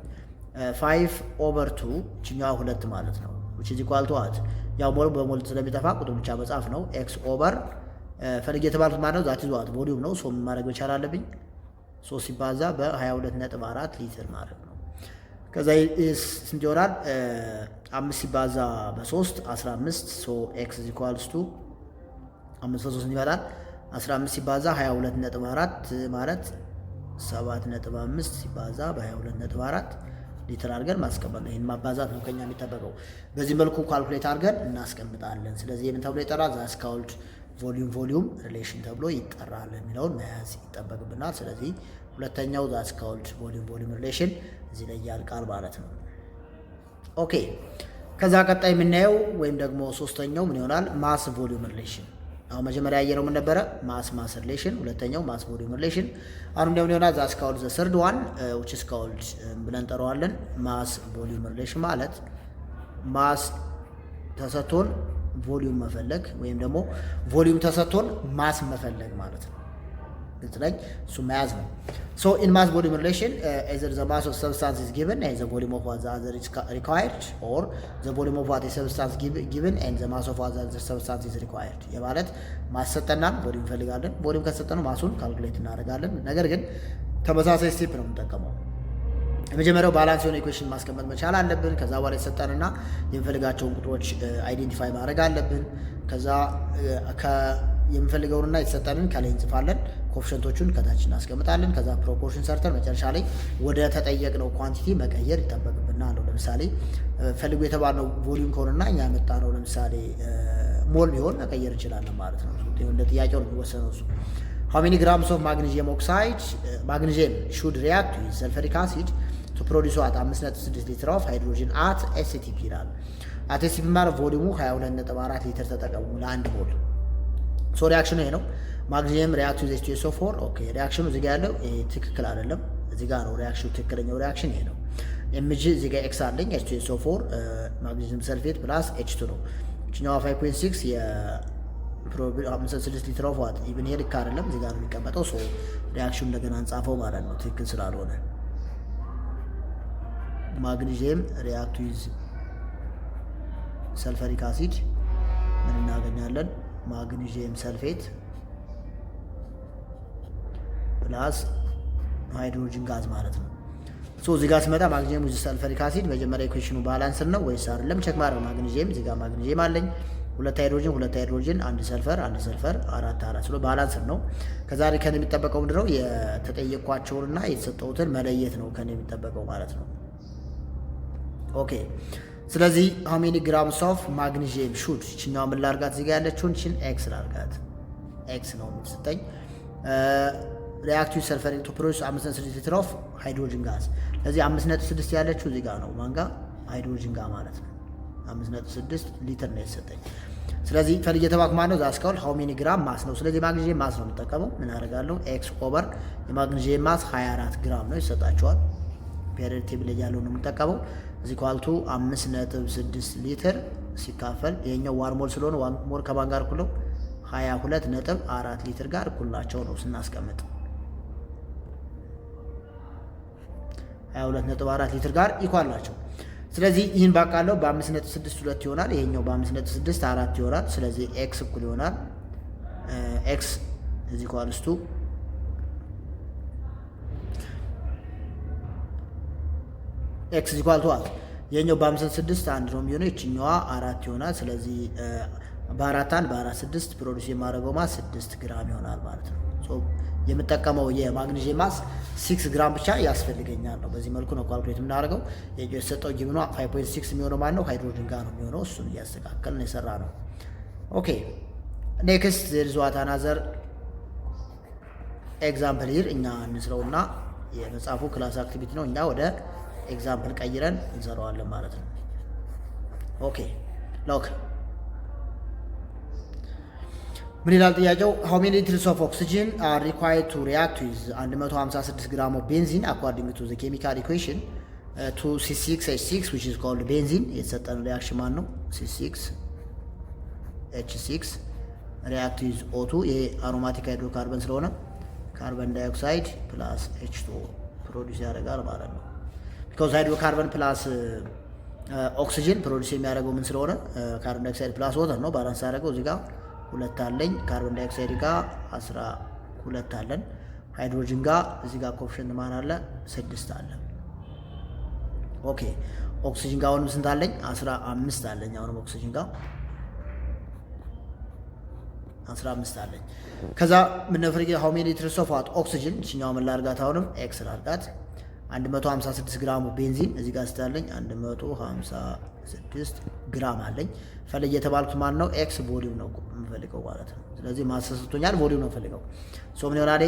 5/2 ችኛዋ 2 ማለት ነው which is equal to what ያው ሞል በሞል ስለሚጠፋ ቁጥር ብቻ መጻፍ ነው። ኤክስ ኦቨር ፈልግ የተባልኩት ማለት ነው ዛት ይዟት ቮሊዩም ነው። ሶ ምን ማድረግ መቻል አለብኝ? 3 ሲባዛ በ22.4 ሊትር ማለት ነው። ከዛ ስንት ይሆናል? 5 ሲባዛ በ3 15 ሶ ኤክስ ኢኳልስ ቱ 5 በ3 ይመጣል 15 ሲባዛ 22.4 ማለት 7.5 ሲባዛ በ22.4 ሊትር አድርገን ማስቀመጥ ነው። ይሄን ማባዛት ነው ከኛ የሚጠበቀው። በዚህ መልኩ ካልኩሌት አድርገን እናስቀምጣለን። ስለዚህ የምን ተብሎ ይጠራል? ዛስ ካልድ ቮሊዩም ሪሌሽን ተብሎ ይጠራል የሚለውን መያዝ ይጠበቅብናል። ስለዚህ ሁለተኛው ዛስ ካልድ ቮሊዩም ሪሌሽን እዚህ ላይ ያልቃል ማለት ነው። ኦኬ ከዛ ቀጣይ የምናየው ወይም ደግሞ ሶስተኛው ምን ይሆናል? ማስ ቮሊዩም ሪሌሽን። አሁን መጀመሪያ ያየነው ምን ነበረ? ማስ ሪሌሽን። ሁለተኛው ማስ ቮሊዩም ሪሌሽን። አሁን ደግሞ ይሆናል ዛስ ካልድ ዘ ሰርድ ዋን which is called ብለን ጠራዋለን ማስ ቮሊዩም ሪሌሽን ማለት ማስ ተሰጥቶን ቮሊዩም መፈለግ ወይም ደግሞ ቮሊዩም ተሰጥቶን ማስ መፈለግ ማለት ነው። ግልጽ ላይ እሱ መያዝ ነው። ሶ ኢን ማስ ቮሊዩም ሪሌሽን either the mass of substance is given and the volume of what the other is required or the volume of what a substance given and the mass of what the other substance is required። የማለት ማስ ሰጠናል፣ ቮሊዩም እንፈልጋለን። ቮሊዩም ከሰጠነው ማሱን ካልኩሌት እናደርጋለን። ነገር ግን ተመሳሳይ ስቴፕ ነው የምንጠቀመው። የመጀመሪያው ባላንስ የሆነ ኢኩዌሽን ማስቀመጥ መቻል አለብን። ከዛ በኋላ የተሰጠንና የምፈልጋቸውን ቁጥሮች አይዴንቲፋይ ማድረግ አለብን። ከዛ የምፈልገውንና የተሰጠንን ከላይ እንጽፋለን። ኮፍሸንቶቹን ከታች እናስቀምጣለን። ከዛ ፕሮፖርሽን ሰርተን መጨረሻ ላይ ወደ ተጠየቅነው ኳንቲቲ መቀየር ይጠበቅብናል። ለምሳሌ ፈልጉ የተባልነው ቮሊዩም ከሆነና እኛ ያመጣነው ለምሳሌ ሞል ቢሆን መቀየር እንችላለን ማለት ነው። እንደ ጥያቄው ነው የሚወሰነው እሱ። how many grams of magnesium oxide magnesium should react with sulfuric acid to produce what 5.6 ሊትር of hydrogen at STP ይላል። at STP ማለት ቮሊዩሙ 22.4 ሊትር ተጠቀሙ ለአንድ ሞል። ሶ ሪአክሽኑ ይሄ ነው። ማግኒዚየም ሪአክት ዊዝ H2SO4 ኦኬ። ሪአክሽኑ እዚህ ጋር ያለው ትክክል አይደለም። እዚህ ጋር ነው ሪአክሽኑ፣ ትክክለኛው ሪአክሽን ይሄ ነው። Mg እዚህ ጋር X አለኝ H2SO4 ማግኒዚየም ሰልፌት ፕላስ H2 ነው። እኛው 5.6 የ56 ሊትር ኦፍ ዋት ኢቭን ይሄ ልክ አይደለም። እዚህ ጋር ነው የሚቀመጠው። ሶ ሪአክሽኑ እንደገና እንጻፈው ማለት ነው ትክክል ስላልሆነ። ማግኒዚየም ሪአክት ዊዝ ሰልፈሪክ አሲድ ምን እናገኛለን? ማግኒዚየም ሰልፌት ፕላስ ሃይድሮጅን ጋዝ ማለት ነው። ሶ እዚህ ጋር ስመጣ ማግኒዚየም ዊዝ ሰልፈሪክ አሲድ መጀመሪያ ኢኩዌሽኑ ባላንስ ነው ወይስ አይደለም ቼክ ማድረግ። ማግኒዚየም እዚህ ጋር ማግኒዚየም አለኝ፣ ሁለት ሃይድሮጅን፣ አንድ ሰልፈር፣ አራት ስለ ባላንስ ነው። ከዛ ከኔ የሚጠበቀው ምንድነው? የተጠየቅኳቸውንና የተሰጠውትን መለየት ነው ከኔ የሚጠበቀው ማለት ነው። ኦኬ ስለዚህ how many grams of magnesium should እቺኛው ምን ላርጋት? እዚህ ጋር ያለችውን እቺን ኤክስ ላርጋት። ኤክስ ነው የምትሰጠኝ። reactive sulfuric to produce 5.6 ሊትር of hydrogen gas። ለዚህ 5.6 ያለችው እዚህ ጋር ነው ማንጋ ሃይድሮጅን ጋር ማለት ነው። 5.6 ሊትር ነው የተሰጠኝ። ስለዚህ ፈልጌ የተባልኩ ማለት ነው ዛስካል how many gram ማስ ነው። ስለዚህ ማግኒዚየም ማስ ነው የምጠቀመው። ምን አደርጋለሁ? ኤክስ ኦቨር የማግኒዚየም ማስ 24 ግራም ነው ይሰጣቸዋል። ፔሪዮድ ቴብል ላይ ያለው ነው የምጠቀመው። እዚህ ኳልቱ 5.6 ሊትር ሲካፈል ይሄኛው ዋን ሞል ስለሆነ ዋን ሞል ከማን ጋር እኩል ነው? 22.4 ሊትር ጋር እኩል ናቸው ነው ስናስቀምጥ 22.4 ሊትር ጋር ኢኳል ናቸው። ስለዚህ ይህን ባቃለው በ5.6 2 ይሆናል። ይሄኛው በ5.6 4 ይሆናል። ስለዚህ ኤክስ እኩል ይሆናል ኤክስ እዚህ ኳልስቱ ኤክስ ኢኳል ቱ አት የኛው በ56 1 ነው የሚሆነው። እቺኛዋ 4 ይሆናል። ስለዚህ በ4 6 ፕሮዲዩስ የማደርገው ማስ 6 ግራም ይሆናል ማለት ነው። ሶ የምጠቀመው የማግኒዚየም ማስ 6 ግራም ብቻ ያስፈልገኛል ነው። በዚህ መልኩ ነው ካልኩሌት የምናደርገው። የሰጠው ጊቭ ነው 5.6 የሚሆነው ማለት ነው ሃይድሮጅን ጋር ነው የሚሆነው። እሱን እያስተካከልን የሰራ ነው። ኦኬ ኔክስት there is what another example here እኛ እንስራውና የመጽሐፉ ክላስ አክቲቪቲ ነው። እኛ ወደ ኤግዛምፕል ቀይረን እንሰራዋለን ማለት ነው። ኦኬ ሎክ ምን ይላል ጥያቄው? how many liters of oxygen are required to react with 156 gram of benzene according to the chemical equation to C6H6 which is called benzene። የተሰጠን ሪአክሽን ማን ነው? C6H6 react with O2 ይሄ አሮማቲክ ሃይድሮካርበን ስለሆነ ካርበን ዳይኦክሳይድ ፕላስ H2O ፕሮዲዩስ ያደርጋል ማለት ነው። ቢኮዝ ሃይድሮካርበን ፕላስ ኦክሲጅን ፕሮዲዩስ የሚያደርገው ምን ስለሆነ ካርበን ዳይኦክሳይድ ፕላስ ወተር ነው። ባላንስ ያደርገው እዚህ ጋር 2 አለኝ። ካርበን ዳይኦክሳይድ ጋር 12 አለን። ሃይድሮጅን ጋር እዚህ ጋር ኮኤፊሽንት ማን አለ? 6 አለ። ኦኬ ኦክሲጅን ጋር አሁንም ስንት አለኝ? 15 አለኝ። አሁንም ኦክሲጅን ጋር 15 አለኝ። ከዛ ምን ነፍርጌ how many liters of what oxygen እቺኛው ምን ላርጋት? አሁንም ኤክስ ላርጋት 156 ግራም ቤንዚን እዚህ ጋር ስታለኝ 156 ግራም አለኝ። ፈለግ የተባልኩት ማን ነው? ኤክስ ቮሊዩም ነው የምፈልገው ማለት ነው። ስለዚህ ማሰሰቶኛል ቮሊዩም ነው ፈልገው። ሶ ምን ይሆናል?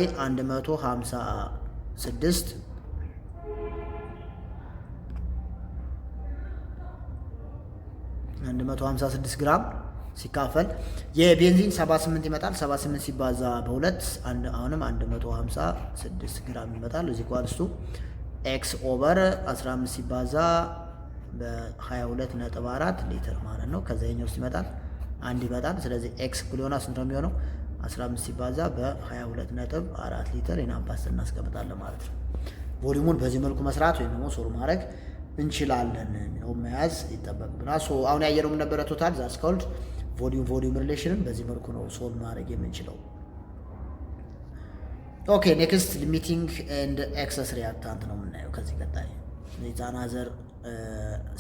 156 ግራም ሲካፈል የቤንዚን 78 ይመጣል። 78 ሲባዛ በ2 አሁንም 156 ግራም ይመጣል። እዚህ ኳልስቱ ኤክስ ኦቨር 15 ሲባዛ በ22.4 ሊትር ማለት ነው። ከዛኛው ውስጥ ይመጣል 1 ይመጣል። ስለዚህ ኤክስ እኩል ይሆናል ስንት ነው የሚሆነው? 15 ሲባዛ በ22.4 ሊትር ኢናባስ እናስቀምጣለን ማለት ነው። ቮሊዩሙን በዚህ መልኩ መስራት ወይም ደግሞ ሶልቭ ማድረግ እንችላለን ነው መያዝ ይጠበቅብናል። ሶ አሁን ያየነው ነበረ ቶታል ዛትስ ኮልድ ቮሊዩም ሪሌሽንን በዚህ መልኩ ነው ሶልቭ ማድረግ የምንችለው። ኦኬ ኔክስት ሊሚቲንግ ኤንድ ኤክሰስ ሪያክታንት ነው የምናየው ከዚህ ቀጣይ አናዘር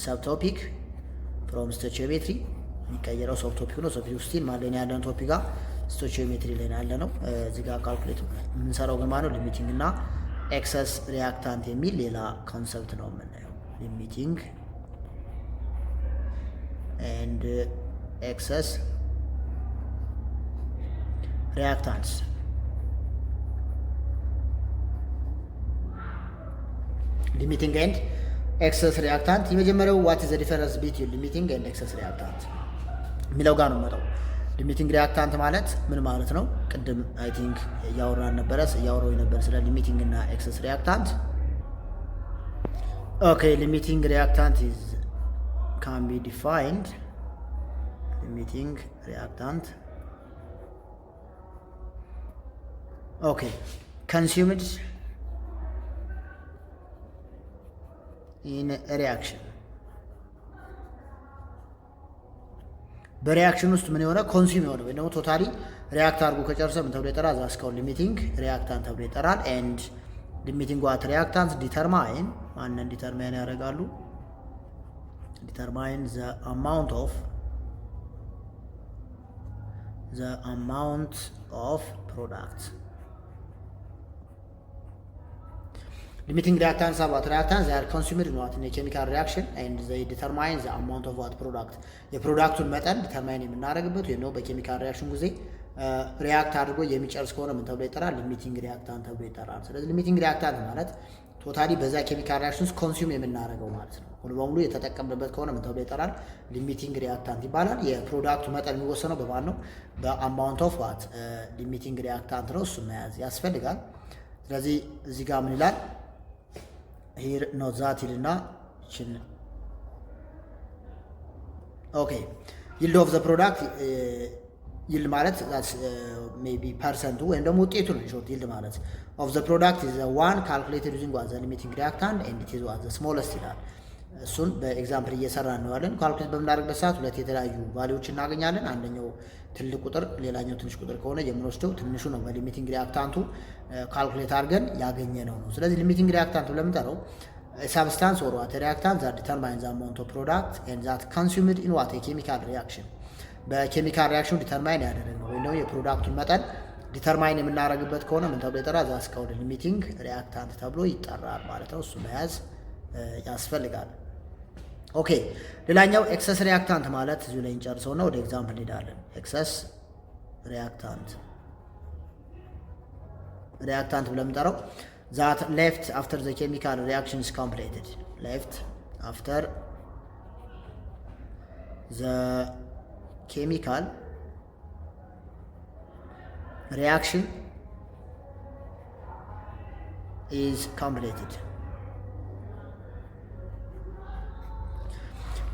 ሰብ ቶፒክ ፍሮም ስቶቺዮሜትሪ የሚቀየረው ሰብ ቶፒክ ነው። ሰብ ቶፒክ ማለት ያለን ቶፒክ ጋር ስቶቺዮሜትሪ ላይ ያለ ነው። እዚህ ጋር ካልኩሌት የምንሰራው ግን ማለት ነው ሊሚቲንግ እና ኤክሰስ ሪያክታንት የሚል ሌላ ኮንሰፕት ነው የምናየው። ሊሚቲንግ ኤንድ ኤክሰስ ሪያክታንትስ ሊሚቲንግ ኤንድ ኤክሰስ ሪያክታንት የመጀመሪያው ዋት ኢዝ ዘ ዲፈረንስ ቢትዊን ሊሚቲንግ ኤንድ ኤክሰስ ሪያክታንት የሚለው ጋር ነው የምመጣው። ሊሚቲንግ ሪያክታንት ማለት ምን ማለት ነው? ቅድም አይ ቲንክ እያወራን ነበር ስለ ሊሚቲንግ እና ኤክሰስ ሪያክታንት። ኦኬ ሊሚቲንግ ሪያክታንት ኢዝ ካን ቢ ዲፋይንድ ሊሚቲንግ ሪያክታንት ኦኬ consumed in a reaction በሪያክሽን ውስጥ ምን የሆነ ኮንሱም የሆነ ወይ ደግሞ ቶታሊ ሪያክት አድርጎ ከጨረሰ ምን ተብሎ ይጠራል? ዛስካውን ሊሚቲንግ ሪያክታንት ተብሎ ይጠራል። ኤንድ ሊሚቲንግ ዋት ሪያክታንት ዲተርማይን ማንን ዲተርማይን ያደርጋሉ? ዲተርማይን ዘ አማውንት ኦፍ ፕሮዳክት Limiting reactants are what reactants they are consumed in what in a chemical reaction and they determine the amount of what product የፕሮዳክቱን መጠን ዲተርማይን የምናደርግበት ወይ ነው። በኬሚካል ሪያክሽን ጊዜ ሪያክት አድርጎ የሚጨርስ ከሆነ ምን ተብሎ ይጠራል? ሊሚቲንግ ሪያክታንት ተብሎ ይጠራል። ስለዚህ ሊሚቲንግ ሪያክታንት ማለት ቶታሊ በዛ ኬሚካል ሪያክሽን ውስጥ ኮንሱም የምናደርገው ማለት ነው። ሙሉ በሙሉ የተጠቀምንበት ከሆነ ምን ተብሎ ይጠራል? ሊሚቲንግ ሪያክታንት ይባላል። የፕሮዳክቱ መጠን የሚወሰነው በማን ነው? በአማውንት ኦፍ ዋት ሊሚቲንግ ሪያክታንት ነው። እሱ መያዝ ያስፈልጋል። ስለዚህ እዚህ ጋር ምን ይላል? ሂር ኖት ዛት ይልና ችን ኦኬ ይልድ ኦፍ ዘ ፕሮዳክት ይልድ ማለት ሜቢ ፐርሰንቱ ወይም ደግሞ ውጤቱ ነው። ሾርት ይልድ ማለት ኦፍ ዘ ፕሮዳክት ኢዝ ዋን ካልኩሌትድ ዩዚንግ ዋት ዘ ሊሚቲንግ ሪያክታንት ኤንድ ኢት ኢዝ ዋት ዘ ስሞለስት ይላል። እሱን በኤግዛምፕል እየሰራ እንዋለን። ካልኩሌት በምናደርግበት ሰዓት ሁለት የተለያዩ ቫልዩዎች እናገኛለን። አንደኛው ትልቅ ቁጥር ሌላኛው ትንሽ ቁጥር ከሆነ የምንወስደው ትንሹ ነው። በሊሚቲንግ ሪያክታንቱ ካልኩሌት አድርገን ያገኘነው ነው። ስለዚህ ሊሚቲንግ ሪያክታንት ብለን የምንጠራው ሳብስታንስ ኦር ዋት ሪያክታንት ዛት ዲተርማይን ዘ አማውንት ኦፍ ፕሮዳክት ኤንድ ዛት ኮንሱምድ ኢን ዋት ኬሚካል ሪያክሽን በኬሚካል ሪያክሽን ዲተርማይን ያደረግነው ወይም ደግሞ የፕሮዳክቱን መጠን ዲተርማይን የምናደርግበት ከሆነ ምን ተብሎ ይጠራል? ዛት ስካውድ ሊሚቲንግ ሪያክታንት ተብሎ ይጠራል ማለት ነው። እሱ መያዝ ያስፈልጋል። ኦኬ ሌላኛው ኤክሰስ ሪያክታንት ማለት እዚሁ ላይ እንጨርሰውና ወደ ኤግዛምፕል እንሄዳለን። ኤክሰስ ሪያክታንት ብለን የምንጠራው ዛት ሌፍት አፍተር ዘ ኬሚካል ሪያክሽን ኢዝ ኮምፕሌትድ ሌፍት አፍተር ዘ ኬሚካል ሪያክሽን ኢዝ ኮምፕሌትድ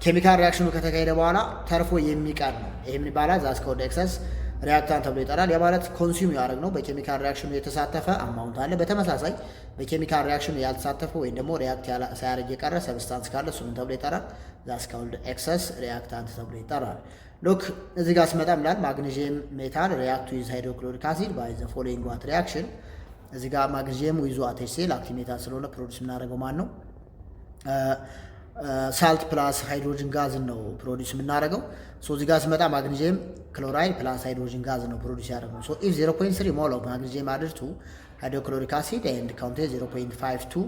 ኬሚካል ሪያክሽኑ ከተካሄደ በኋላ ተርፎ የሚቀር ነው። ይሄ ምን ይባላል? ዛት ኮልድ ኤክሰስ ሪያክታንት ተብሎ ይጠራል። ያ ማለት ኮንሱም ያደረግ ነው። በኬሚካል ሪያክሽኑ የተሳተፈ አማውንት አለ። በተመሳሳይ በኬሚካል ሪያክሽኑ ያልተሳተፈ ወይም ደግሞ ሪያክት ሳያደርግ የቀረ ሰብስታንስ ካለ እሱ ምን ተብሎ ይጠራል? ዛት ኮልድ ኤክሰስ ሪያክታንት ተብሎ ይጠራል። ሉክ እዚህ ጋር ስመጣ ምላል ማግኔዥየም ሜታል ሪያክት ዊዝ ሃይድሮክሎሪክ አሲድ ባይ ዘ ፎሎዊንግ ዋት ሪያክሽን። እዚህ ጋር ማግኔዥየም ዊዝ ዋት ኤችሲኤል አክቲቭ ሜታል ስለሆነ ፕሮዲዩስ የምናደርገው ማን ነው? ሳልት ፕላስ ሃይድሮጅን ጋዝን ነው ፕሮዲዩስ የምናደርገው። ሶ እዚህ ጋር ስመጣ ማግኔዥየም ክሎራይድ ፕላስ ሃይድሮጅን ጋዝ ነው ፕሮዲዩስ ያደረገው። ሶ ኢፍ 0.3 ሞል ኦፍ ማግኔዥየም አድድ ቱ ሃይድሮክሎሪክ አሲድ ኤንድ ካውንቴን 0.52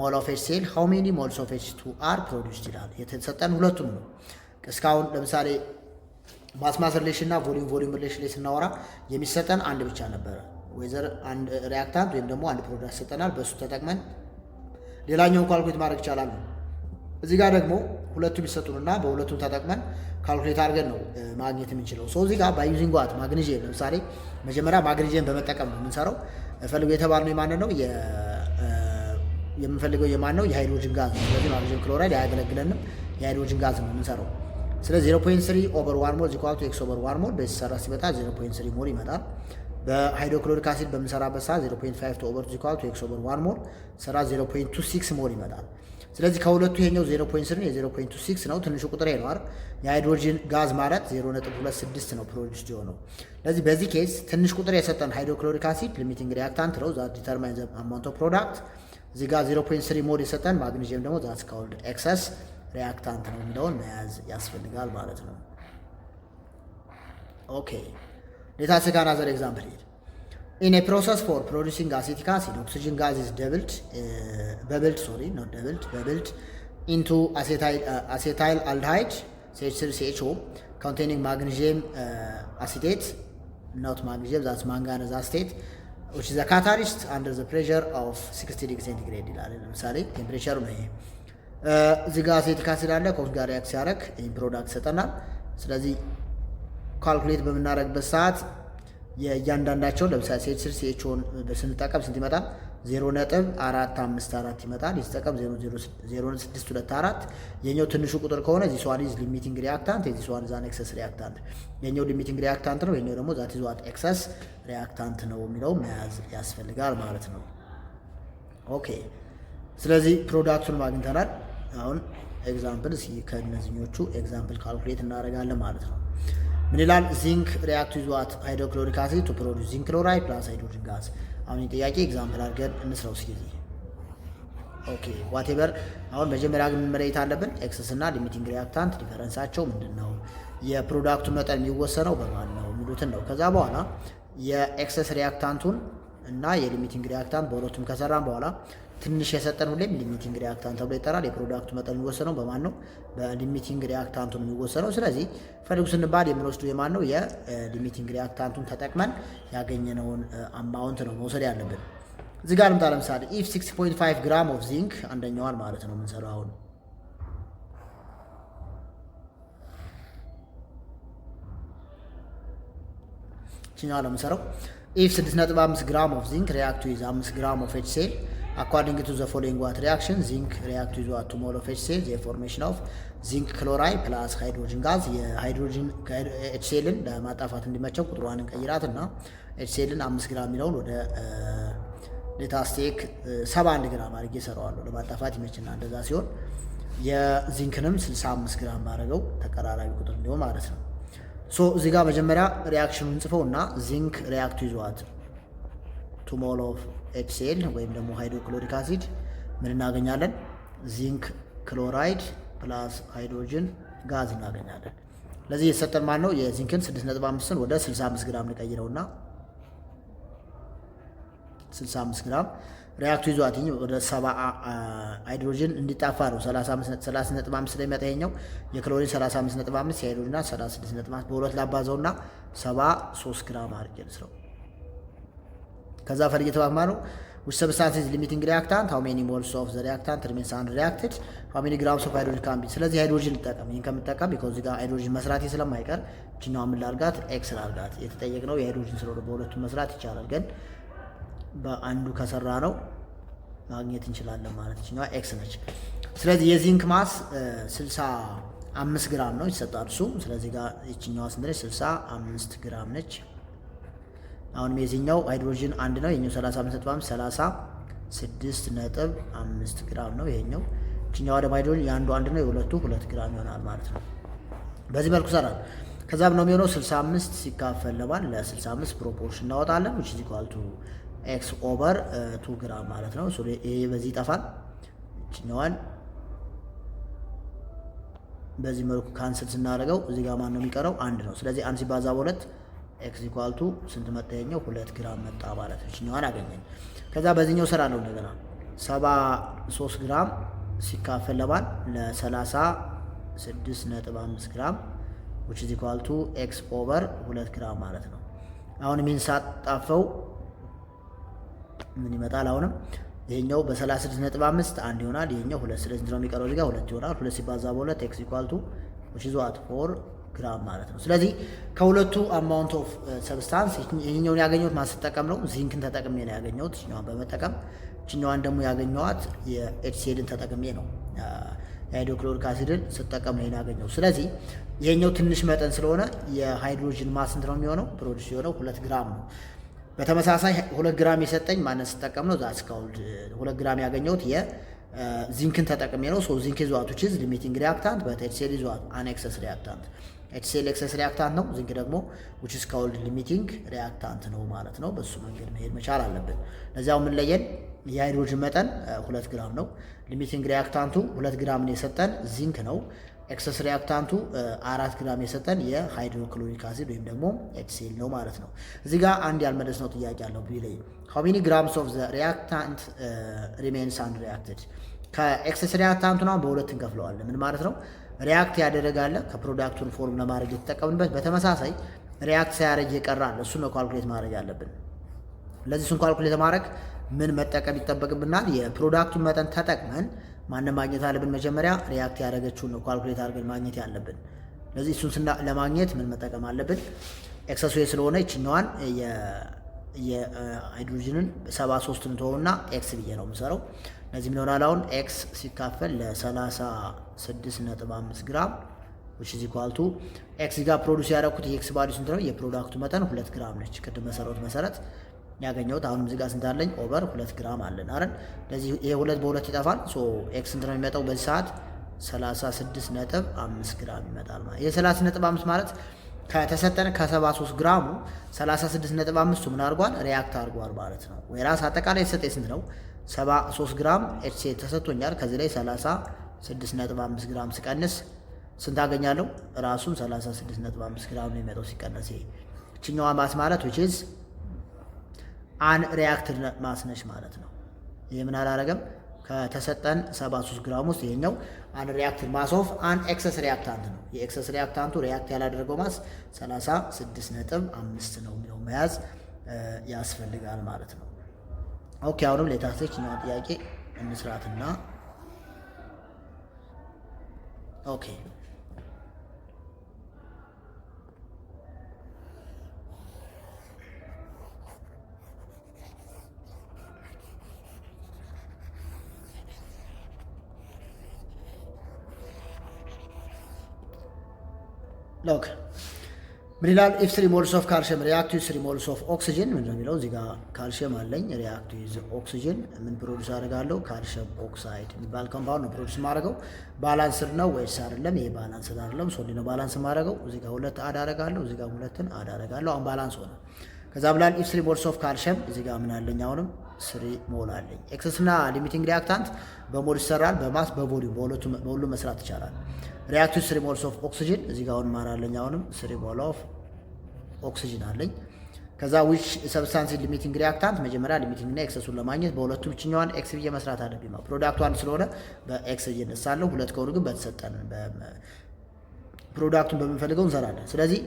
ሞል ኦፍ ኤችሲኤል ሃው ሜኒ ሞልስ ኦፍ ኤች2 አር ፕሮዲዩስድ ይላል። የተሰጠን ሁለቱም ነው። እስካሁን ለምሳሌ ማስ ሪሌሽን እና ቮሊዩም ሪሌሽን ላይ ስናወራ የሚሰጠን አንድ ብቻ ነበረ። ወይዘር አንድ ሪያክታንት ወይም ደግሞ አንድ ፕሮዳክት ሰጠናል። በሱ ተጠቅመን ሌላኛውን ካልኩሌት ማድረግ ይቻላል። እዚህ ጋር ደግሞ ሁለቱም ይሰጡንና በሁለቱም ተጠቅመን ካልኩሌት አድርገን ነው ማግኘት የምንችለው። ሶ እዚህ ጋር ባይ ዩዚንግ ዋት ማግኔዥየም ለምሳሌ መጀመሪያ ማግኔዥየም በመጠቀም ነው የምንሰራው። ፈልጎ የተባልነው የማን ነው? የምንፈልገው የማን ነው? የሃይድሮጅን ጋዝ ነው። ስለዚህ ማግኔዥየም ክሎራይድ አያገለግለንም፣ የሃይድሮጅን ጋዝ ነው የምንሰራው። ስለዚህ 0.3 ኦቨር 1 ሞል ኢኳል ቱ ኤክስ ኦቨር 1 ሞል በዚህ ሰራ ሲመጣ 0.3 ሞል ይመጣል። በሃይድሮክሎሪክ አሲድ በምንሰራበት ሰዓት 0.5 ኦቨር ኢኳል ቱ ኤክስ ኦቨር 1 ሞል ሰራ 0.26 ሞል ይመጣል። ስለዚህ ከሁለቱ ይሄኛው 0.3 የ0.26 ነው። ትንሹ ቁጥር ይሄ ነው አይደል? የሃይድሮጅን ጋዝ ማለት 0.26 ነው ፕሮዲዩስድ የሆነው። ስለዚህ በዚህ ኬስ ትንሽ ቁጥር የሰጠን ሃይድሮክሎሪክ አሲድ ሊሚቲንግ ሪአክታንት ነው ዛት ዲተርማይን ዘ አማውንት ኦፍ ፕሮዳክት። እዚህ ጋር 0.3 ሞል የሰጠን ማግኔዥየም ደግሞ ዛትስ ኮልድ ኤክሰስ ሪአክታንት ነው የሚለውን መያዝ ያስፈልጋል ማለት ነው። ኦኬ ሌት አስ ቴክ አናዘር ኤግዛምፕል ሂር ኢን ኤ ፕሮሰስ ፎር ፕሮዲውሲንግ አሴቲክ አሲድ ኦክሲጅን ጋዝ ኢዝ በብልድ ኢንቱ አሴታይል አልዲሃይድ CH3CHO containing magnesium acetate, not magnesium, that's manganese acetate, which is a catalyst under the pressure of 60 degree centigrade ይላል። ለምሳሌ ቴምፕሬቸሩ ነው ይሄ። እዚህ ጋር አሴቲክ አሲድ አለ ከውስጥ ጋር ሪአክት ሲያደርግ ይሄን ፕሮዳክት ሰጠናል። ስለዚህ ካልኩሌት በምናደርግበት ሰዓት የእያንዳንዳቸውን ለምሳሌ CH3CHOን ስንጠቀም ስንት ይመጣል? 0.454 ይመጣል። ይስጠቀም 0.624። የኛው ትንሹ ቁጥር ከሆነ ዚስ ዋን ኢዝ ሊሚቲንግ ሪአክታንት፣ ዚስ ዋን ኢዝ አን ኤክሰስ ሪአክታንት። የኛው ሊሚቲንግ ሪአክታንት ነው፣ የኛው ደግሞ ዛት ኢዝ ዋት ኤክሰስ ሪአክታንት ነው የሚለው መያዝ ያስፈልጋል ማለት ነው። ኦኬ ስለዚህ ፕሮዳክቱን ማግኝተናል። አሁን ኤግዛምፕል ከእነዚህኞቹ ኤግዛምፕል ካልኩሌት እናደርጋለን ማለት ነው። ምን ይላል? ዚንክ ሪአክት ዊዝ ዋት ሃይድሮክሎሪክ አሲድ ቱ ፕሮዲውስ ዚንክ ክሎራይድ ፕላስ ሃይድሮጅን ጋዝ። አሁን ጥያቄ ኤግዛምፕል አድርገን እንስራው እስኪ። ኦኬ ዋቴቨር። አሁን መጀመሪያ ግን መለየት አለብን ኤክሰስ እና ሊሚቲንግ ሪአክታንት ዲፈረንሳቸው ምንድን ነው፣ የፕሮዳክቱ መጠን የሚወሰነው በማን ነው የሚሉትን ነው። ከዛ በኋላ የኤክሰስ ሪአክታንቱን እና የሊሚቲንግ ሪአክታንት በሁለቱም ከሰራን በኋላ ትንሽ የሰጠን ሁሌም ሊሚቲንግ ሪአክታንት ተብሎ ይጠራል። የፕሮዳክቱ መጠን የሚወሰነው በማን ነው? በሊሚቲንግ ሪአክታንቱን የሚወሰነው። ስለዚህ ፈልጉ ስንባል የምንወስዱ የማን ነው? የሊሚቲንግ ሪአክታንቱን ተጠቅመን ያገኘነውን አማውንት ነው መውሰድ ያለብን። እዚህ ጋር ልምጣ። ለምሳሌ ኢፍ 6.5 ግራም ኦፍ ዚንክ አንደኛዋን ማለት ነው የምንሰራው አሁን ችኛዋ ለምንሰራው ኢፍ 6.5 ግራም ኦፍ ዚንክ ሪአክት ዊዝ 5 ግራም ኦፍ HCl according to the following what reaction zinc react with what 2 mole of HCl, the formation of zinc chloride plus hydrogen gas. የሃይድሮጅን HClን ለማጣፋት እንዲመቸው ቁጥሯን እንቀይራትና HClን 5 ግራም የሚለውን ወደ ሌታስቴክ 71 ግራም አድርጌ እሰራዋለሁ ለማጣፋት ይመችና፣ እንደዛ ሲሆን የዚንክንም 65 ግራም ባደረገው ተቀራራቢ ቁጥር እንዲሆን ማለት ነው። ሶ እዚህ ጋር መጀመሪያ ሪአክሽኑን ጽፈውና ዚንክ react with what 2 mole of HCl ወይም ደግሞ ሃይድሮክሎሪክ አሲድ ምን እናገኛለን? ዚንክ ክሎራይድ ፕላስ ሃይድሮጅን ጋዝ እናገኛለን። ለዚህ የተሰጠን ማን ነው? የዚንክን 6.5ን ወደ 65 ግራም እንቀይረውና 65 ግራም ሪአክቱ ይዟትኝ ወደ 70 ሃይድሮጅን እንዲጣፋ ነው 30.5 ላይ መጣ። ይሄኛው የክሎሪን 35.5 የሃይድሮጅን 36.5 በሁለት ላባዛውና 73 ግራም አድርጌ ልስራው። ከዛ ፈልጌ ተባማሩ which substance is limiting reactant, how many moles of the reactant remains unreacted, how many grams of hydrogen can be። ስለዚህ ሃይድሮጅን ልጠቀም። ይሄን ከምጠቀም ቢኮዝ እዚህ ጋር ሃይድሮጅን መስራት ስለማይቀር እቺኛው ምን ላርጋት? ኤክስ ላርጋት። የተጠየቅነው የሃይድሮጅን ስለሆነ በሁለቱም መስራት ይቻላል፣ ግን በአንዱ ከሰራ ነው ማግኘት እንችላለን ማለት እቺኛው ኤክስ ነች። ስለዚህ የዚንክ ማስ 65 ግራም ነው ይሰጣል እሱ። ስለዚህ ጋር እቺኛው ስንት ነች? 65 ግራም ነች። አሁን የዚህኛው ሃይድሮጅን አንድ ነው፣ የኛው 35.5 36.5 ግራም ነው ይሄኛው። እቺኛው ደግሞ ሃይድሮጅን የአንዱ አንድ ነው፣ የሁለቱ 2 ግራም ይሆናል ማለት ነው። በዚህ መልኩ ሰራን። ከዛም ነው የሚሆነው 65 ሲካፈል ለማን ለ65 ፕሮፖርሽን እናወጣለን which is equal to x over 2 ግራም ማለት ነው። ይሄ በዚህ ይጠፋል። እቺኛዋን በዚህ መልኩ ካንስል ስናደርገው እዚህ ጋር ማን ነው የሚቀረው? አንድ ነው። ስለዚህ አንድ ሲባዛ በሁለት ኤክስ ኢኳል ቱ ስንት መጣ? የኛው 2 ግራም መጣ ማለት ነው። እኛዋን አገኘን። ከዛ በዚህኛው ሰራ ነው እንደገና 73 ግራም ሲካፈል ለማን ለ36.5 ግራም which is equal to x over 2 ግራም ማለት ነው። አሁን ምን ሳጣፈው ምን ይመጣል? አሁንም ይሄኛው በ36.5 አንድ ይሆናል፣ ይሄኛው 2። ስለዚህ ነው የሚቀረው እዚህ ጋር 2 ይሆናል። 2 ሲባዛ በ2 x equal to which is what 4 ግራም ማለት ነው። ስለዚህ ከሁለቱ አማውንት ኦፍ ሰብስታንስ ይህኛውን ያገኘሁት ማን ስጠቀም ነው? ዚንክን ተጠቅሜ ነው ያገኘሁት። ይህኛዋን በመጠቀም ይህኛዋን ደግሞ ያገኘኋት የኤችሲኤልን ተጠቅሜ ነው። የሃይድሮክሎሪክ አሲድን ስጠቀም ነው ያገኘሁት። ስለዚህ ይሄኛው ትንሽ መጠን ስለሆነ የሃይድሮጅን ማስ ስንት ነው የሚሆነው? ፕሮዲስ የሆነው 2 ግራም ነው። በተመሳሳይ 2 ግራም የሰጠኝ ማንን ስጠቀም ነው? ዛትስ ኮልድ 2 ግራም ያገኘሁት ዚንክን ተጠቅሜ ነው። ሶ ዚንክ ኢዝ ዋት ዊች ኢዝ ሊሚቲንግ ሪአክታንት በት ኤችሲኤል ኢዝ ዋት አን ኤክሰስ ሪአክታንት። ኤችሲኤል ኤክሰስ ሪአክታንት ነው፣ ዚንክ ደግሞ ዊች ኢዝ ኮልድ ሊሚቲንግ ሪአክታንት ነው ማለት ነው። በሱ መንገድ መሄድ መቻል አለብን። ለዚያው ምን ለየን? የሃይድሮጅን መጠን 2 ግራም ነው። ሊሚቲንግ ሪአክታንቱ 2 ግራም ነው የሰጠን ዚንክ ነው። ኤክሰስ ሪአክታንቱ 4 ግራም የሰጠን የሃይድሮክሎሪክ አሲድ ወይም ደግሞ ኤችሲኤል ነው ማለት ነው። እዚህ ጋር አንድ ያልመለስነው ጥያቄ አለው ቢለይ ሃው ሜኒ ግራምስ ኦፍ ዘ ሪአክታንት ሪሜንስ አንሪአክትድ። ከኤክሰስ ሪአክታንቱ ነው በሁለት እንከፍለዋለን። ምን ማለት ነው? ሪአክት ያደረጋለ ከፕሮዳክቱን ፎርም ለማድረግ የተጠቀምንበት፣ በተመሳሳይ ሪአክት ሳያደርግ ይቀራል። እሱን ነው ካልኩሌት ማድረግ ያለብን። ለዚህ እሱን ካልኩሌት ማድረግ ምን መጠቀም ይጠበቅብናል? የፕሮዳክቱን መጠን ተጠቅመን ማንን ማግኘት አለብን? መጀመሪያ ሪአክት ያደረገችውን ነው ካልኩሌት አድርገን ማግኘት ያለብን። ለዚህ እሱን ለማግኘት ምን መጠቀም አለብን? ኤክሰስ ዌይ ስለሆነ ይችኛዋን የሃይድሮጅንን 73 ተወውና ኤክስ ብዬ ነው የምሰራው። ለዚህ ምን ይሆናል? አሁን ኤክስ ሲካፈል ለ36.5 ግራም which is equal to ኤክስ ጋር ፕሮዲውስ ያደረኩት የኤክስ ቫልዩ ስንት ነው? የፕሮዳክቱ መጠን 2 ግራም ነች። ቅድም መሰረቱ መሰረት ያገኘሁት አሁንም እዚህ ጋር ስንት አለኝ? ኦቨር 2 ግራም አለን አይደል? ለዚህ ይሄ 2 በ2 ይጠፋል። ሶ ኤክስ ስንት ነው የሚመጣው በዚህ ሰዓት? 36.5 ግራም ይመጣል ማለት። ይሄ 30.5 ማለት ከተሰጠን ከ73 ግራሙ 36.5 ምን አድርጓል? ሪአክት አድርጓል ማለት ነው። ወይራስ አጠቃላይ የተሰጠኝ ስንት ነው? 73 ግራም ኤችሲኤል ተሰጥቶኛል። ከዚህ ላይ 36.5 ግራም ስቀንስ ስንት አገኛለሁ? ራሱን 36.5 ግራም ነው የሚመጣው ሲቀነስ። ይሄ እችኛዋ ማስ ማለት which is አን ሪአክትድ ማስ ነች ማለት ነው። ይሄ ምን አላረገም? ከተሰጠን 73 ግራም ውስጥ ይሄኛው አን ሪአክትድ ማስ ኦፍ አን ኤክሰስ ሪአክታንት ነው። የኤክሰስ ሪአክታንቱ ሪአክት ያላደረገው ማስ 36.5 ነው የሚለው መያዝ ያስፈልጋል ማለት ነው። ኦኬ አሁንም ሌታሴች ነው ጥያቄ እንስራትና ኦኬ ሎክ ምን ይላል? ኢፍ 3 ሞልስ ኦፍ ካልሽየም ሪአክት ዊዝ 3 ሞልስ ኦፍ ኦክሲጅን ምን ነው የሚለው? እዚህ ጋር ካልሽየም አለኝ ሪአክት ዊዝ ኦክሲጅን ምን ፕሮዲውስ አደርጋለሁ? ካልሽየም ኦክሳይድ የሚባል ኮምፓውንድ ነው ፕሮዲውስ ማድረገው። ባላንስድ ነው ወይስ አይደለም? ይሄ ባላንስድ አይደለም። ሶሊ ነው ባላንስ ማድረገው። እዚህ ጋር 2 አድ አደርጋለሁ፣ እዚህ ጋር 2ን አድ አደርጋለሁ። አሁን ባላንስ ሆነ። ከዛ ብላል ኢፍ 3 ሞልስ ኦፍ ካልሽየም እዚህ ጋር ምን አለኝ? አሁንም 3 ሞል አለኝ። ኤክሰስ እና ሊሚቲንግ ሪአክታንት በሞል ይሰራል፣ በማስ በቮሊዩም በሁሉም መስራት ይቻላል። ሪአክት ዊዝ 3 ሞልስ ኦፍ ኦክሲጅን እዚህ ጋር አሁን ማራለኝ። አሁንም 3 ሞል ኦፍ ኦክሲጅን አለኝ። ከዛ ዊች ሰብስታንስ ሊሚቲንግ ሪአክታንት መጀመሪያ ሊሚቲንግ እና ኤክሰሱን ለማግኘት በሁለቱም እችኛዋን ኤክስ ብዬ መስራት አለብኝ። ፕሮዳክቱ አንድ ስለሆነ በኤክስ ብዬ እነሳለሁ። ሁለት ከሆኑ ግን በተሰጠን ፕሮዳክቱን በምንፈልገው እንሰራለን። ስለዚህ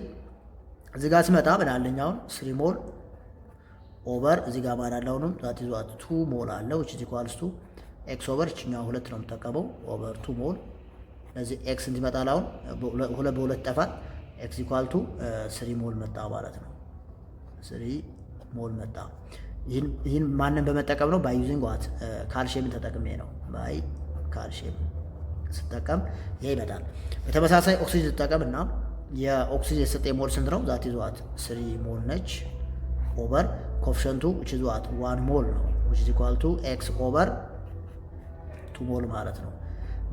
እዚህ ጋር ስመጣ ምን አለኝ? አሁን 3 ሞል ኦቨር እዚህ ጋር ማን አለ? አሁንም ዛት ይዟ 2 ሞል አለ which is equals to ኤክስ ኦቨር እችኛዋ 2 ነው የምጠቀመው ኦቨር 2 ሞል። ለዚህ ኤክስ እንዲመጣል አሁን 2 በ2 ይጠፋል። ኤክስ ኢኳል ቱ 3 ሞል መጣ ማለት ነው። 3 ሞል መጣ። ይህን ማንን በመጠቀም ነው? ባይ ዩዚንግ ዋት ካልሽየምን ተጠቅሜ ነው። ባይ ካልሽየም ስጠቀም ይሄ ይመጣል። በተመሳሳይ ኦክሲጅን ስጠቀምና የኦክሲጅን የሰጠኝ ሞል ስንት ነው? ዛት ይዟት 3 ሞል ነች ኦቨር ኮፍሸንቱ which is what 1 ሞል ነው which is equal to x ኦቨር 2 ሞል ማለት ነው።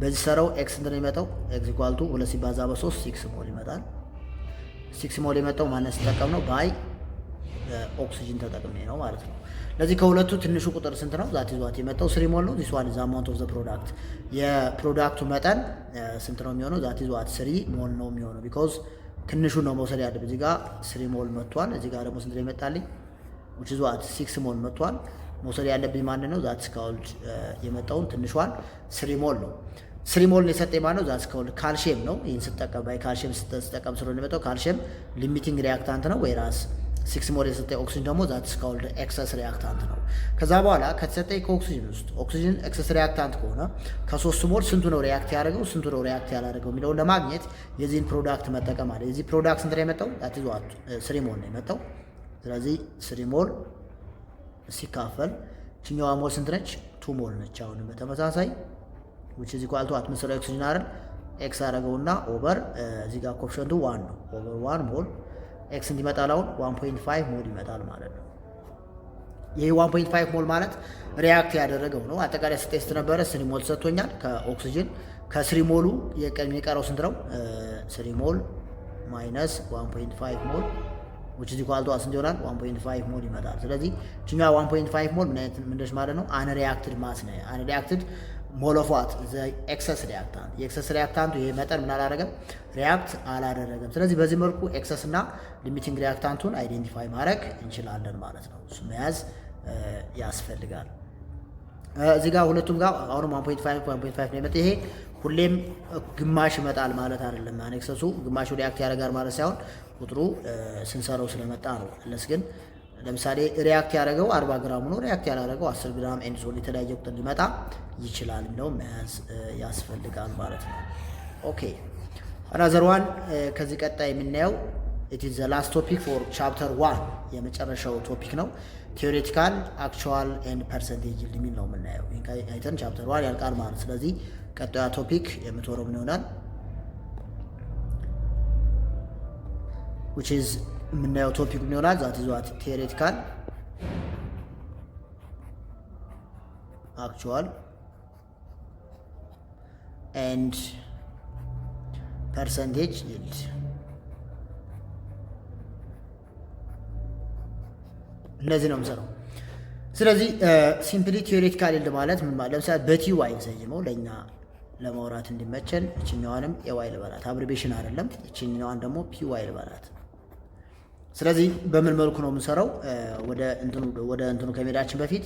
በዚህ ሰራው ኤክስ እንትን የሚመጣው ኤክስ ኢኳል ቱ 2 ሲባዛ በ3 6 ሞል ይመጣል። 6 ሞል የመጣው ማነስ ተጠቀም ነው? ባይ ኦክሲጅን ተጠቅሜ ነው ማለት ነው። ለዚህ ከሁለቱ ትንሹ ቁጥር ስንት ነው? ዛት ይዟት የመጣው 3 ሞል ነው። ዚስ ዋን ኢዝ አማውንት ኦፍ ዘ ፕሮዳክት የፕሮዳክቱ መጠን ስንት ነው የሚሆነው? ዛት ይዟት 3 ሞል ነው የሚሆነው ቢኮዝ ትንሹ ነው መውሰድ ያለብን። እዚህ ጋር 3 ሞል መጥቷል። እዚህ ጋር ደግሞ ስንት ነው ይመጣልኝ? which is what 6 ሞል መጥቷል። መውሰድ ያለብኝ ማን ነው? ዛት ስካውልድ የመጣውን ትንሿን 3 ሞል ነው። 3 ሞል የሰጠኝ ማን ነው? ዛት ስካውልድ ካልሽየም ነው። ይህን ስጠቀም ባይ ካልሽየም ስጠቀም ስለሆነ የመጣው ካልሽየም ሊሚቲንግ ሪአክታንት ነው ወይ ራስ 6 ሞል የተሰጠ ኦክሲጅን ደግሞ ዛትስ ኮልድ ኤክሰስ ሪያክታንት ነው። ከዛ በኋላ ከተሰጠ ከኦክሲጅን ውስጥ ኦክሲጅን ኤክሰስ ሪያክታንት ከሆነ ከ3 ሞል ስንቱ ነው ሪያክት ያደረገው ስንቱ ነው ሪያክት ያላደረገው የሚለውን ለማግኘት የዚህን ፕሮዳክት መጠቀም አለ። የዚህ ፕሮዳክት ስንት ነው የመጣው? ዛት ኢዝ ዋት 3 ሞል ነው የመጣው። ስለዚህ 3 ሞል ሲካፈል ችኛዋ ሞል ስንት ነች? 2 ሞል ነች። አሁንም በተመሳሳይ which is equal to አትሞስፌሪክ ኦክሲጅን አይደል ኤክስ አደረገውና ኦቨር እዚህ ጋር ኮኤፊሺየንቱ 1 ነው ኦቨር 1 ሞል ኤክስ እንዲመጣል አሁን 1.5 ሞል ይመጣል ማለት ነው። ይሄ 1.5 ሞል ማለት ሪያክት ያደረገው ነው። አጠቃላይ ስቴስት ነበረ 3 ሞል ሰጥቶኛል ከኦክሲጅን ከ3 ሞሉ የሚቀረው ስንት ነው? 3 ሞል ማይነስ 1.5 ሞል which is equal to ስንት ይሆናል? 1.5 ሞል ይመጣል። ስለዚህ እኛ 1.5 ሞል ምን አይነት ምንድነው ማለት ነው? አንሪአክትድ ማስ ነው። አንሪአክትድ ሞል ኦፍ ዋት ዘ ኤክሰስ ሪያክታንት የኤክሰስ ሪያክታንቱ ይሄ መጠን ምን አላደረገም? ሪያክት አላደረገም። ስለዚህ በዚህ መልኩ ኤክሰስ እና ሊሚቲንግ ሪያክታንቱን አይዴንቲፋይ ማድረግ እንችላለን ማለት ነው። እሱ መያዝ ያስፈልጋል። እዚህ ጋር ሁለቱም ጋር አሁንም 1.5 ነው የመጣ። ይሄ ሁሌም ግማሽ ይመጣል ማለት አይደለም። ኤክሰሱ ግማሹ ሪያክት ያደርጋል ማለት ሳይሆን ቁጥሩ ስንሰራው ስለመጣ ነው። ግን ለምሳሌ ሪያክት ያደረገው 40 ግራም ነው፣ ሪያክት ያደረገው 10 ግራም ኤንሶል የተለያየ ቁጥር ሊመጣ ይችላል ነው መያዝ ያስፈልጋል ማለት ነው። ኦኬ አናዘር ዋን ከዚህ ቀጣይ የምናየው it is the last topic for chapter 1 የመጨረሻው ቶፒክ ነው። ቲዮሬቲካል አክቹዋል ኤንድ ፐርሰንቴጅ የሚል ነው የምናየው። አይተን ቻፕተር 1 ያልቃል ማለት። ስለዚህ ቀጣዩ ቶፒክ የምትወረው ምን ይሆናል? which is የምናየው ቶፒክ ምን ይሆናል? ዛት ይዟት ቲዮሬቲካል አክቹዋል ኤንድ ፐርሰንቴጅ ይልድ። እነዚህ ነው የምሰራው። ስለዚህ ሲምፕሊ ቲዮሬቲካል ይልድ ማለት ምን ማለት? ለምሳሌ በቲዋይ ሰይመው ለኛ ለማውራት እንዲመቸን እችኛዋንም ኤዋይ ልበላት፣ አብሪቤሽን አይደለም። እችኛዋን ደግሞ ፒዋይ ልበላት። ስለዚህ በምን መልኩ ነው የምንሰራው? ወደ እንትኑ ከመሄዳችን በፊት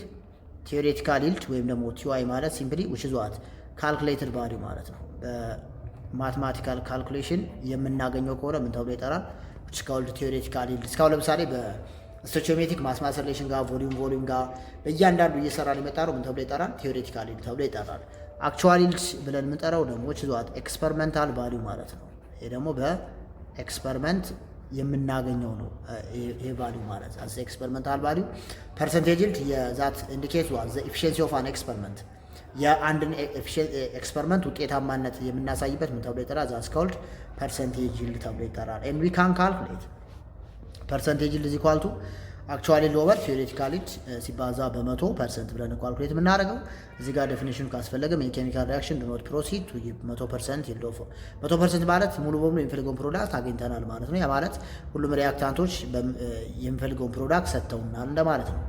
ቲዮሬቲካል ይልድ ወይም ደግሞ ቲዋይ ማለት ሲምፕሊ which is what ካልኩሌትድ ቫልዩ ማለት ነው። በማትማቲካል ካልኩሌሽን የምናገኘው ከሆነ ምን ተብሎ ይጠራል? which is called ቲዮሬቲካል ይልድ። እስካሁን ለምሳሌ በስቶቺዮሜትሪክ ማስ ሪሌሽን ጋር ቮሊዩም ጋር በእያንዳንዱ እየሰራን የመጣ ነው ምን ተብሎ ይጠራል? ቲዮሬቲካል ይልድ ተብሎ ይጠራል። አክቹዋል ይልድ ብለን የምንጠራው ደግሞ which is what ኤክስፐሪመንታል ቫልዩ ማለት ነው። ይሄ ደግሞ በኤክስፐሪመንት የምናገኘው ነው። ይሄ ቫልዩ ማለት አስ ኤክስፐሪመንታል ቫልዩ። ፐርሰንቴጅ ይልድ የዛት ኢንዲኬትስ ዋት ዘ ኤፊሺየንሲ ኦፍ አን ኤክስፐሪመንት የአንድን ኤክስፐሪመንት ውጤታማነት የምናሳይበት ምን ተብሎ ይጠራል? ዛትስ ኮልድ ፐርሰንቴጅ ይልድ ተብሎ ይጠራል። ኤንድ ዊ ካን ካልኩሌት ፐርሰንቴጅ ይልድ ኢዝ ኢኳል ቱ አክቹዋል ይልድ ኦቨር ቲዮሬቲካል ይልድ ሲባዛ በ100% ብለን ካልኩሌት የምናደርገው። እዚህ ጋር ዴፊኒሽኑ ካስፈለገም የኬሚካል ሪአክሽን ዱ ኖት ፕሮሲድ ቱ ጊቭ 100% ይልድ ኦፍ 100% ማለት ሙሉ በሙሉ የሚፈልገውን ፕሮዳክት አግኝተናል ማለት ነው። ያ ማለት ሁሉም ሪአክታንቶች የሚፈልገውን ፕሮዳክት ሰጥተውናል እንደማለት ነው።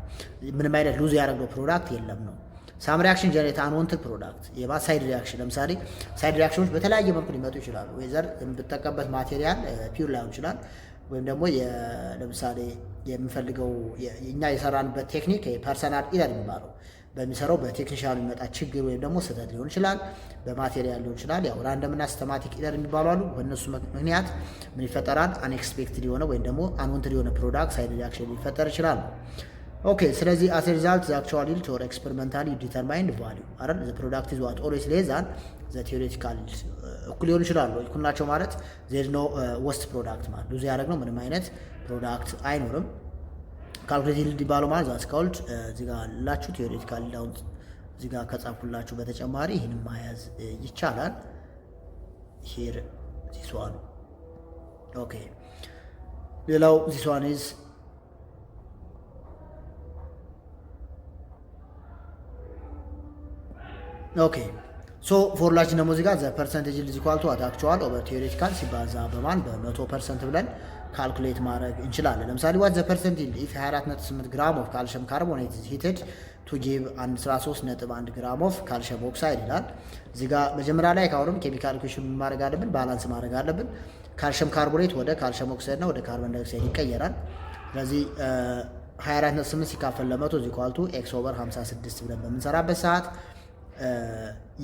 ምንም አይነት ሉዝ ያደረገው ፕሮዳክት የለም ነው። ሳም ሪአክሽን ጀነሬት አንዋንትድ ፕሮዳክት የባ ሳይድ ሪአክሽን። ለምሳሌ ሳይድ ሪአክሽኖች በተለያየ መልኩ ሊመጡ ይችላሉ። ወይዘር የምትጠቀምበት ማቴሪያል ፒውር ላይሆን ይችላል ወይም ደግሞ ለምሳሌ የምንፈልገው እኛ የሰራንበት ቴክኒክ ፐርሰናል ኢረር የሚባለው በሚሰራው በቴክኒሻል የሚመጣ ችግር ወይም ደግሞ ስህተት ሊሆን ይችላል፣ በማቴሪያል ሊሆን ይችላል። ያው ራንደም እና ሲስተማቲክ ኢረር የሚባሉ አሉ። በእነሱ ምክንያት ምን ይፈጠራል? አንኤክስፔክትድ የሆነ ወይም ደግሞ አንዋንትድ የሆነ ፕሮዳክት ሳይድ ሪአክሽን ሊፈጠር ይችላል። ኦኬ ስለዚህ አስ ሪዛልት ዘ አክቹዋል ይልድ ኦር ኤክስፐሪመንታሊ ዲተርማይንድ ቫልዩ አይደል ዘ ፕሮዳክት ኢዝ ዋት ኦልዌይስ ሌስ ዛን ዘ ቲዮሬቲካል ይልድ። እኩል ሊሆኑ ይችላሉ። እኩል ናቸው ማለት ዜር ኖ ወስት ፕሮዳክት ማለት ብዙ ያደረግነው ምንም አይነት ፕሮዳክት አይኖርም። ካልኩሌት ይልድ ይባለው ማለት ዛትስ ኮልድ እዚህ ጋር ላችሁ ቲዮሬቲካል ይልድ አሁን እዚህ ጋር ከጻፍኩላችሁ በተጨማሪ ይህንን ማያዝ ይቻላል። ሂር ዚስ ዋን ኦኬ። ሌላው ዚስ ዋን ኢዝ ኦኬ ሶ ፎርሙላችን ደግሞ እዚህ ጋር ዘ ፐርሰንቴጅ ይልድ ኢዝ ኢኳል ቱ አክቹዋል ኦቨር ቲዮሬቲካል ሲባዛ በማን በ100% ብለን ካልኩሌት ማድረግ እንችላለን። ለምሳሌ ዋት ዘ ፐርሰንት ይልድ ኢፍ 24.8 ግራም ኦፍ ካልሽየም ካርቦኔት ኢዝ ሂትድ ቱ ጊቭ 13.1 ግራም ኦፍ ካልሽየም ኦክሳይድ ይላል። እዚህ ጋር መጀመሪያ ላይ ካሁንም ኬሚካል ኢኩዌሽን ማድረግ አለብን፣ ባላንስ ማድረግ አለብን። ካልሽየም ካርቦኔት ወደ ካልሽየም ኦክሳይድ እና ወደ ካርቦን ዳይኦክሳይድ ይቀየራል። ስለዚህ 24.8 ሲካፈል ለ100 ኢዝ ኢኳል ቱ ኤክስ ኦቨር 56 ብለን በምንሰራበት ሰዓት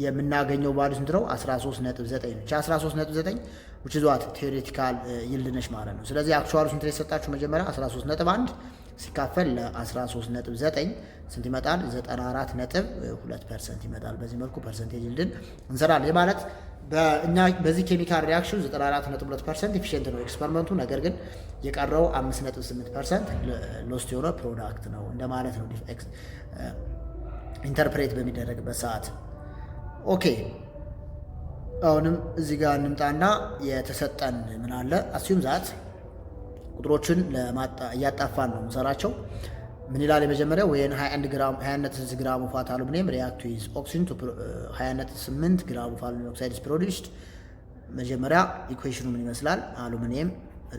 የምናገኘው ቫልዩ ስንት ነው? 13.9 ነው። 13.9 which is what theoretical yield ነች ማለት ነው። ስለዚህ አክቹዋሉ ስንት የሰጣችሁ መጀመሪያ 13.1 ሲካፈል ለ13.9 ስንት ይመጣል? 94.2% ይመጣል። በዚህ መልኩ ፐርሰንቴጅ ይልድን እንሰራለን። ይህ ማለት በእኛ በዚህ ኬሚካል ሪያክሽን 94.2% ኢፊሽንት ነው ኤክስፐሪመንቱ። ነገር ግን የቀረው 5.8% ሎስት የሆነ ፕሮዳክት ነው እንደማለት ነው ኢንተርፕሬት በሚደረግበት ሰዓት። ኦኬ አሁንም እዚህ ጋር እንምጣና የተሰጠን ምን አለ? አስዩም ዛት ቁጥሮችን እያጣፋን ነው የምንሰራቸው። ምን ይላል? የመጀመሪያው ወይን 21 ግራም ኦፍ አሉሚኒየም ሪአክት ዊዝ ኦክሲጅን ቱ 28 ግራም ኦፍ አሉሚኒየም ኦክሳይድ ኢዝ ፕሮዲውስድ። መጀመሪያ ኢኩዌሽኑ ምን ይመስላል? አሉሚኒየም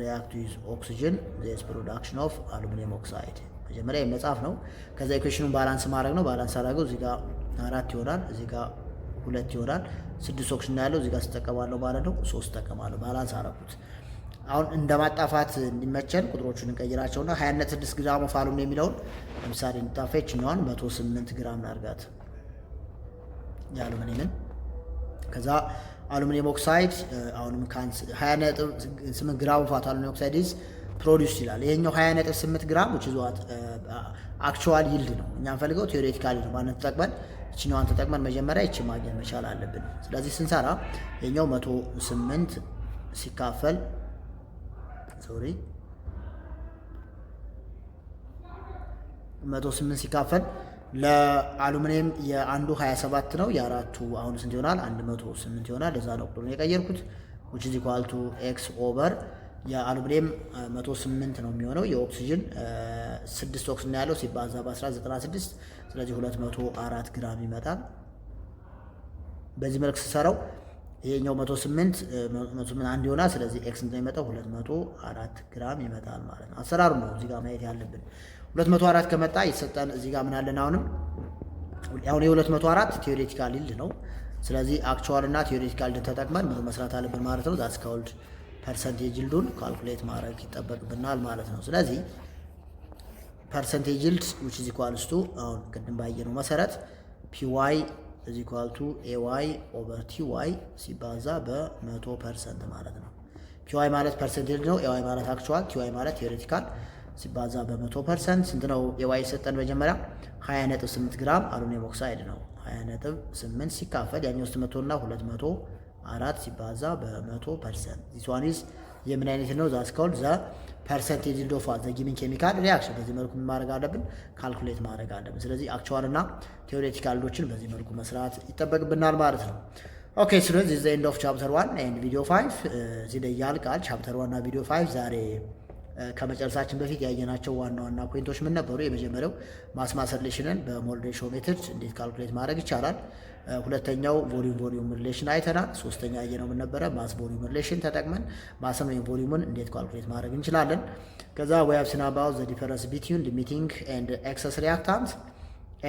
ሪአክት ዊዝ ኦክሲጅን ዜስ ፕሮዳክሽን ኦፍ አሉሚኒየም ኦክሳይድ መጀመሪያ የመጻፍ ነው። ከዛ ኢኩዌሽኑን ባላንስ ማድረግ ነው። ባላንስ አድርገው እዚህ ጋር 4 ይሆናል፣ እዚህ ጋር 2 ይሆናል። 6 ኦክሲጅን ያለው እዚህ ጋር ተጠቀማለሁ ማለት ነው። 3 ተጠቀማለሁ። ባላንስ አደረኩት። አሁን እንደ ማጣፋት እንዲመቸን ቁጥሮቹን እንቀይራቸውና 26 ግራም ኦፍ አሉሚኒየም የሚለውን ለምሳሌ እንጣፋ ይችኛዋን 108 ግራም ናርጋት የአሉሚኒየምን። ከዛ አሉሚኒየም ኦክሳይድ አሁንም 20.8 ግራም ኦፍ አሉሚኒየም ኦክሳይድ ኢዝ ፕሮዲውስ ይላል። ይሄኛው 20.8 ግራም which is what አክቹዋል ይልድ ነው። እኛ እንፈልገው ቲዮሬቲካሊ ነው። ማንን ተጠቅመን? እችኛዋን ተጠቅመን መጀመሪያ እቺ ማግኘት መቻል አለብን። ስለዚህ ስንሰራ ይሄኛው 108 ሲካፈል 108 ሲካፈል ለአሉሚኒየም የአንዱ 27 ነው። የአራቱ አሁን ስንት ይሆናል? 108 ይሆናል። ለዛ ነው ቁጥሩን የቀየርኩት which is equal to x ኦቨር የአሉሚኒየም 108 ነው የሚሆነው። የኦክሲጅን 6 ኦክሲጅን ያለው ሲባዛ በ1096 ስለዚህ 204 ግራም ይመጣል። በዚህ መልክ ሲሰራው ይሄኛው 108 አንድ ይሆናል። ስለዚህ ኤክስ እንደሚመጣው 204 ግራም ይመጣል ማለት ነው። አሰራሩ ነው እዚህ ጋር ማየት ያለብን። 204 ከመጣ ይሰጠን እዚህ ጋር ምን አለን? አሁን የ204 ቲዮሬቲካል ይልድ ነው። ስለዚህ አክቹዋል እና ቲዮሬቲካል ይልድ ተጠቅመን ምን መስራት አለብን ማለት ነው። ዛትስ ኮልድ ፐርሰንቴጅ ይልዱን ካልኩሌት ማድረግ ይጠበቅብናል ማለት ነው። ስለዚህ ፐርሰንቴጅ ይልድ which is equals to አሁን ቅድም ባየነው መሰረት ፒዋይ is equal to AY over TY ሲባዛ በ100% ማለት ነው። ፒዋይ ማለት ፐርሰንቴጅ ነው። AY ማለት አክቹዋል፣ TY ማለት ቲዮሬቲካል ሲባዛ በ100% ስንት ነው? AY የሰጠን መጀመሪያ 20.8 ግራም አሉሚኒየም ኦክሳይድ ነው። 20.8 ሲካፈል ያኛው 600 እና 204 ሲባዛ በ100%. this one is የምን አይነት ነው? ዛትስ ኮልድ ዘ ፐርሰንቴጅ ይልድ ኦፍ ዘ ጊቨን ኬሚካል ሪአክሽን። በዚህ መልኩ ማድረግ አለብን፣ ካልኩሌት ማድረግ አለብን። ስለዚህ አክቹዋል እና ቲዮሬቲካል ዶችን በዚህ መልኩ መስራት ይጠበቅብናል ማለት ነው። ኦኬ ስለዚህ ዘ ኤንድ ኦፍ ቻፕተር 1 ኤንድ ቪዲዮ 5 እዚህ ላይ ያልቃል። ቻፕተር 1 እና ቪዲዮ 5 ዛሬ ከመጨረሳችን በፊት ያየናቸው ዋና ዋና ፖይንቶች ምን ነበሩ? የመጀመሪያው ማስ ሪሌሽንን በሞል ሬሾ ሜትድ እንዴት ካልኩሌት ማድረግ ይቻላል። ሁለተኛው ቮሊዩም ሪሌሽን አይተናል። ሶስተኛ ያየነው ምን ነበረ? ማስ ቮሊዩም ሪሌሽን ተጠቅመን ማስን ወይም ቮሊዩምን እንዴት ካልኩሌት ማድረግ እንችላለን። ከዛ we have seen about the difference between limiting and excess reactant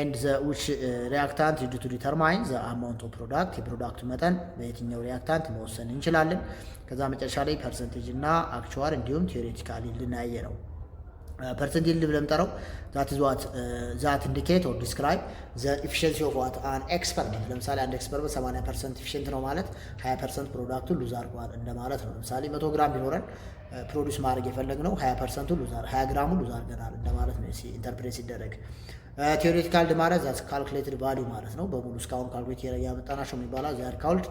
and the which reactant is to determine the amount of product የፕሮዳክቱ መጠን በየትኛው ሪአክታንት መወሰን እንችላለን። ከዛ መጨረሻ ላይ ፐርሰንቴጅ እና አክቹዋል እንዲሁም ቲዮሬቲካሊ ልናየ ነው። ፐርሰንቴጅ ይልድ ብለን ጠራው that is what that indicate or describe the efficiency of what an experiment። ለምሳሌ አንድ ኤክስፐሪመንት 80% ኢፊሽንት ነው ማለት 20% ፕሮዳክቱን ሉዝ አድርጓል እንደማለት ነው። ለምሳሌ 100 ግራም ቢኖረን ፕሮዲውስ ማድረግ የፈለግነው 20% ሉዝ 20 ግራሙን ሉዝ አድርገናል እንደማለት ነው ኢንተርፕሬት ሲደረግ። ቲዮሬቲካል ማለት ዛት ካልኩሌትድ ቫልዩ ማለት ነው። በሙሉ እስካሁን ካልኩሌት ያመጣናቸው የሚባለው ዛት ካልድ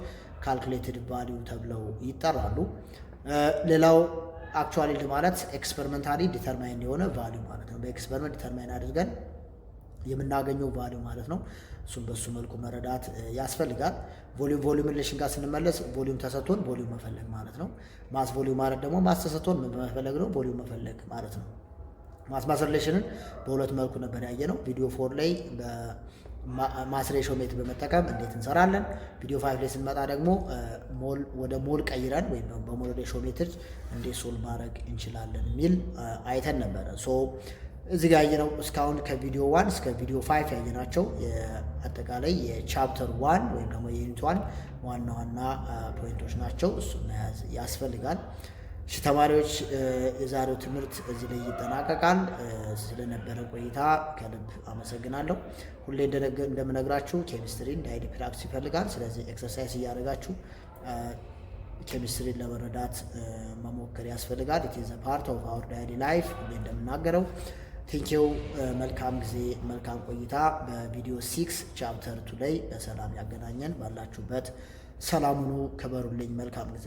ካልኩሌትድ ቫልዩ ተብለው ይጠራሉ። ሌላው አክቹዋል ይልድ ማለት ኤክስፐሪመንታሊ ዲተርማይን የሆነ ቫልዩ ማለት ነው። በኤክስፐሪመንት ዲተርማይን አድርገን የምናገኘው ቫልዩ ማለት ነው። እሱም በሱ መልኩ መረዳት ያስፈልጋል። ቮሊዩም ሪሌሽን ጋር ስንመለስ ቮሊዩም ተሰጥቶን ቮሊዩም መፈለግ ማለት ነው። ማስ ቮሊዩም ማለት ደግሞ ማስ ተሰጥቶን መፈለግ ነው። ቮሊዩም መፈለግ ማለት ነው። ማስ ሪሌሽንን በሁለት መልኩ ነበር ያየነው። ቪዲዮ 4 ላይ በማስ ሬሾ ሜትድ በመጠቀም እንዴት እንሰራለን። ቪዲዮ 5 ላይ ስንመጣ ደግሞ ወደ ሞል ቀይረን ወይም በሞል ሬሾ ሜትድ እንዴት ሶልቭ ማድረግ እንችላለን የሚል አይተን ነበረ። ሶ እዚህ ጋር ያየነው እስካሁን ከቪዲዮ 1 እስከ ቪዲዮ 5 ያየናቸው አጠቃላይ የቻፕተር 1 ወይም ደግሞ የዩኒት 1 ዋና ዋና ፖይንቶች ናቸው። እሱ መያዝ ያስፈልጋል። ተማሪዎች የዛሬው ትምህርት እዚህ ላይ ይጠናቀቃል። ስለነበረ ቆይታ ከልብ አመሰግናለሁ። ሁሌ እንደምነግራችሁ ኬሚስትሪን ዳይሊ ፕራክቲስ ይፈልጋል። ስለዚህ ኤክሰርሳይዝ እያደረጋችሁ ኬሚስትሪን ለመረዳት መሞከር ያስፈልጋል። ኢት ኢዝ አ ፓርት ኦፍ አወር ዳይሊ ላይፍ ሁሌ እንደምናገረው። ቴንኪው። መልካም ጊዜ፣ መልካም ቆይታ። በቪዲዮ 6 ቻፕተር 2 ላይ በሰላም ያገናኘን። ባላችሁበት ሰላም ሁኑ፣ ክበሩልኝ። መልካም ጊዜ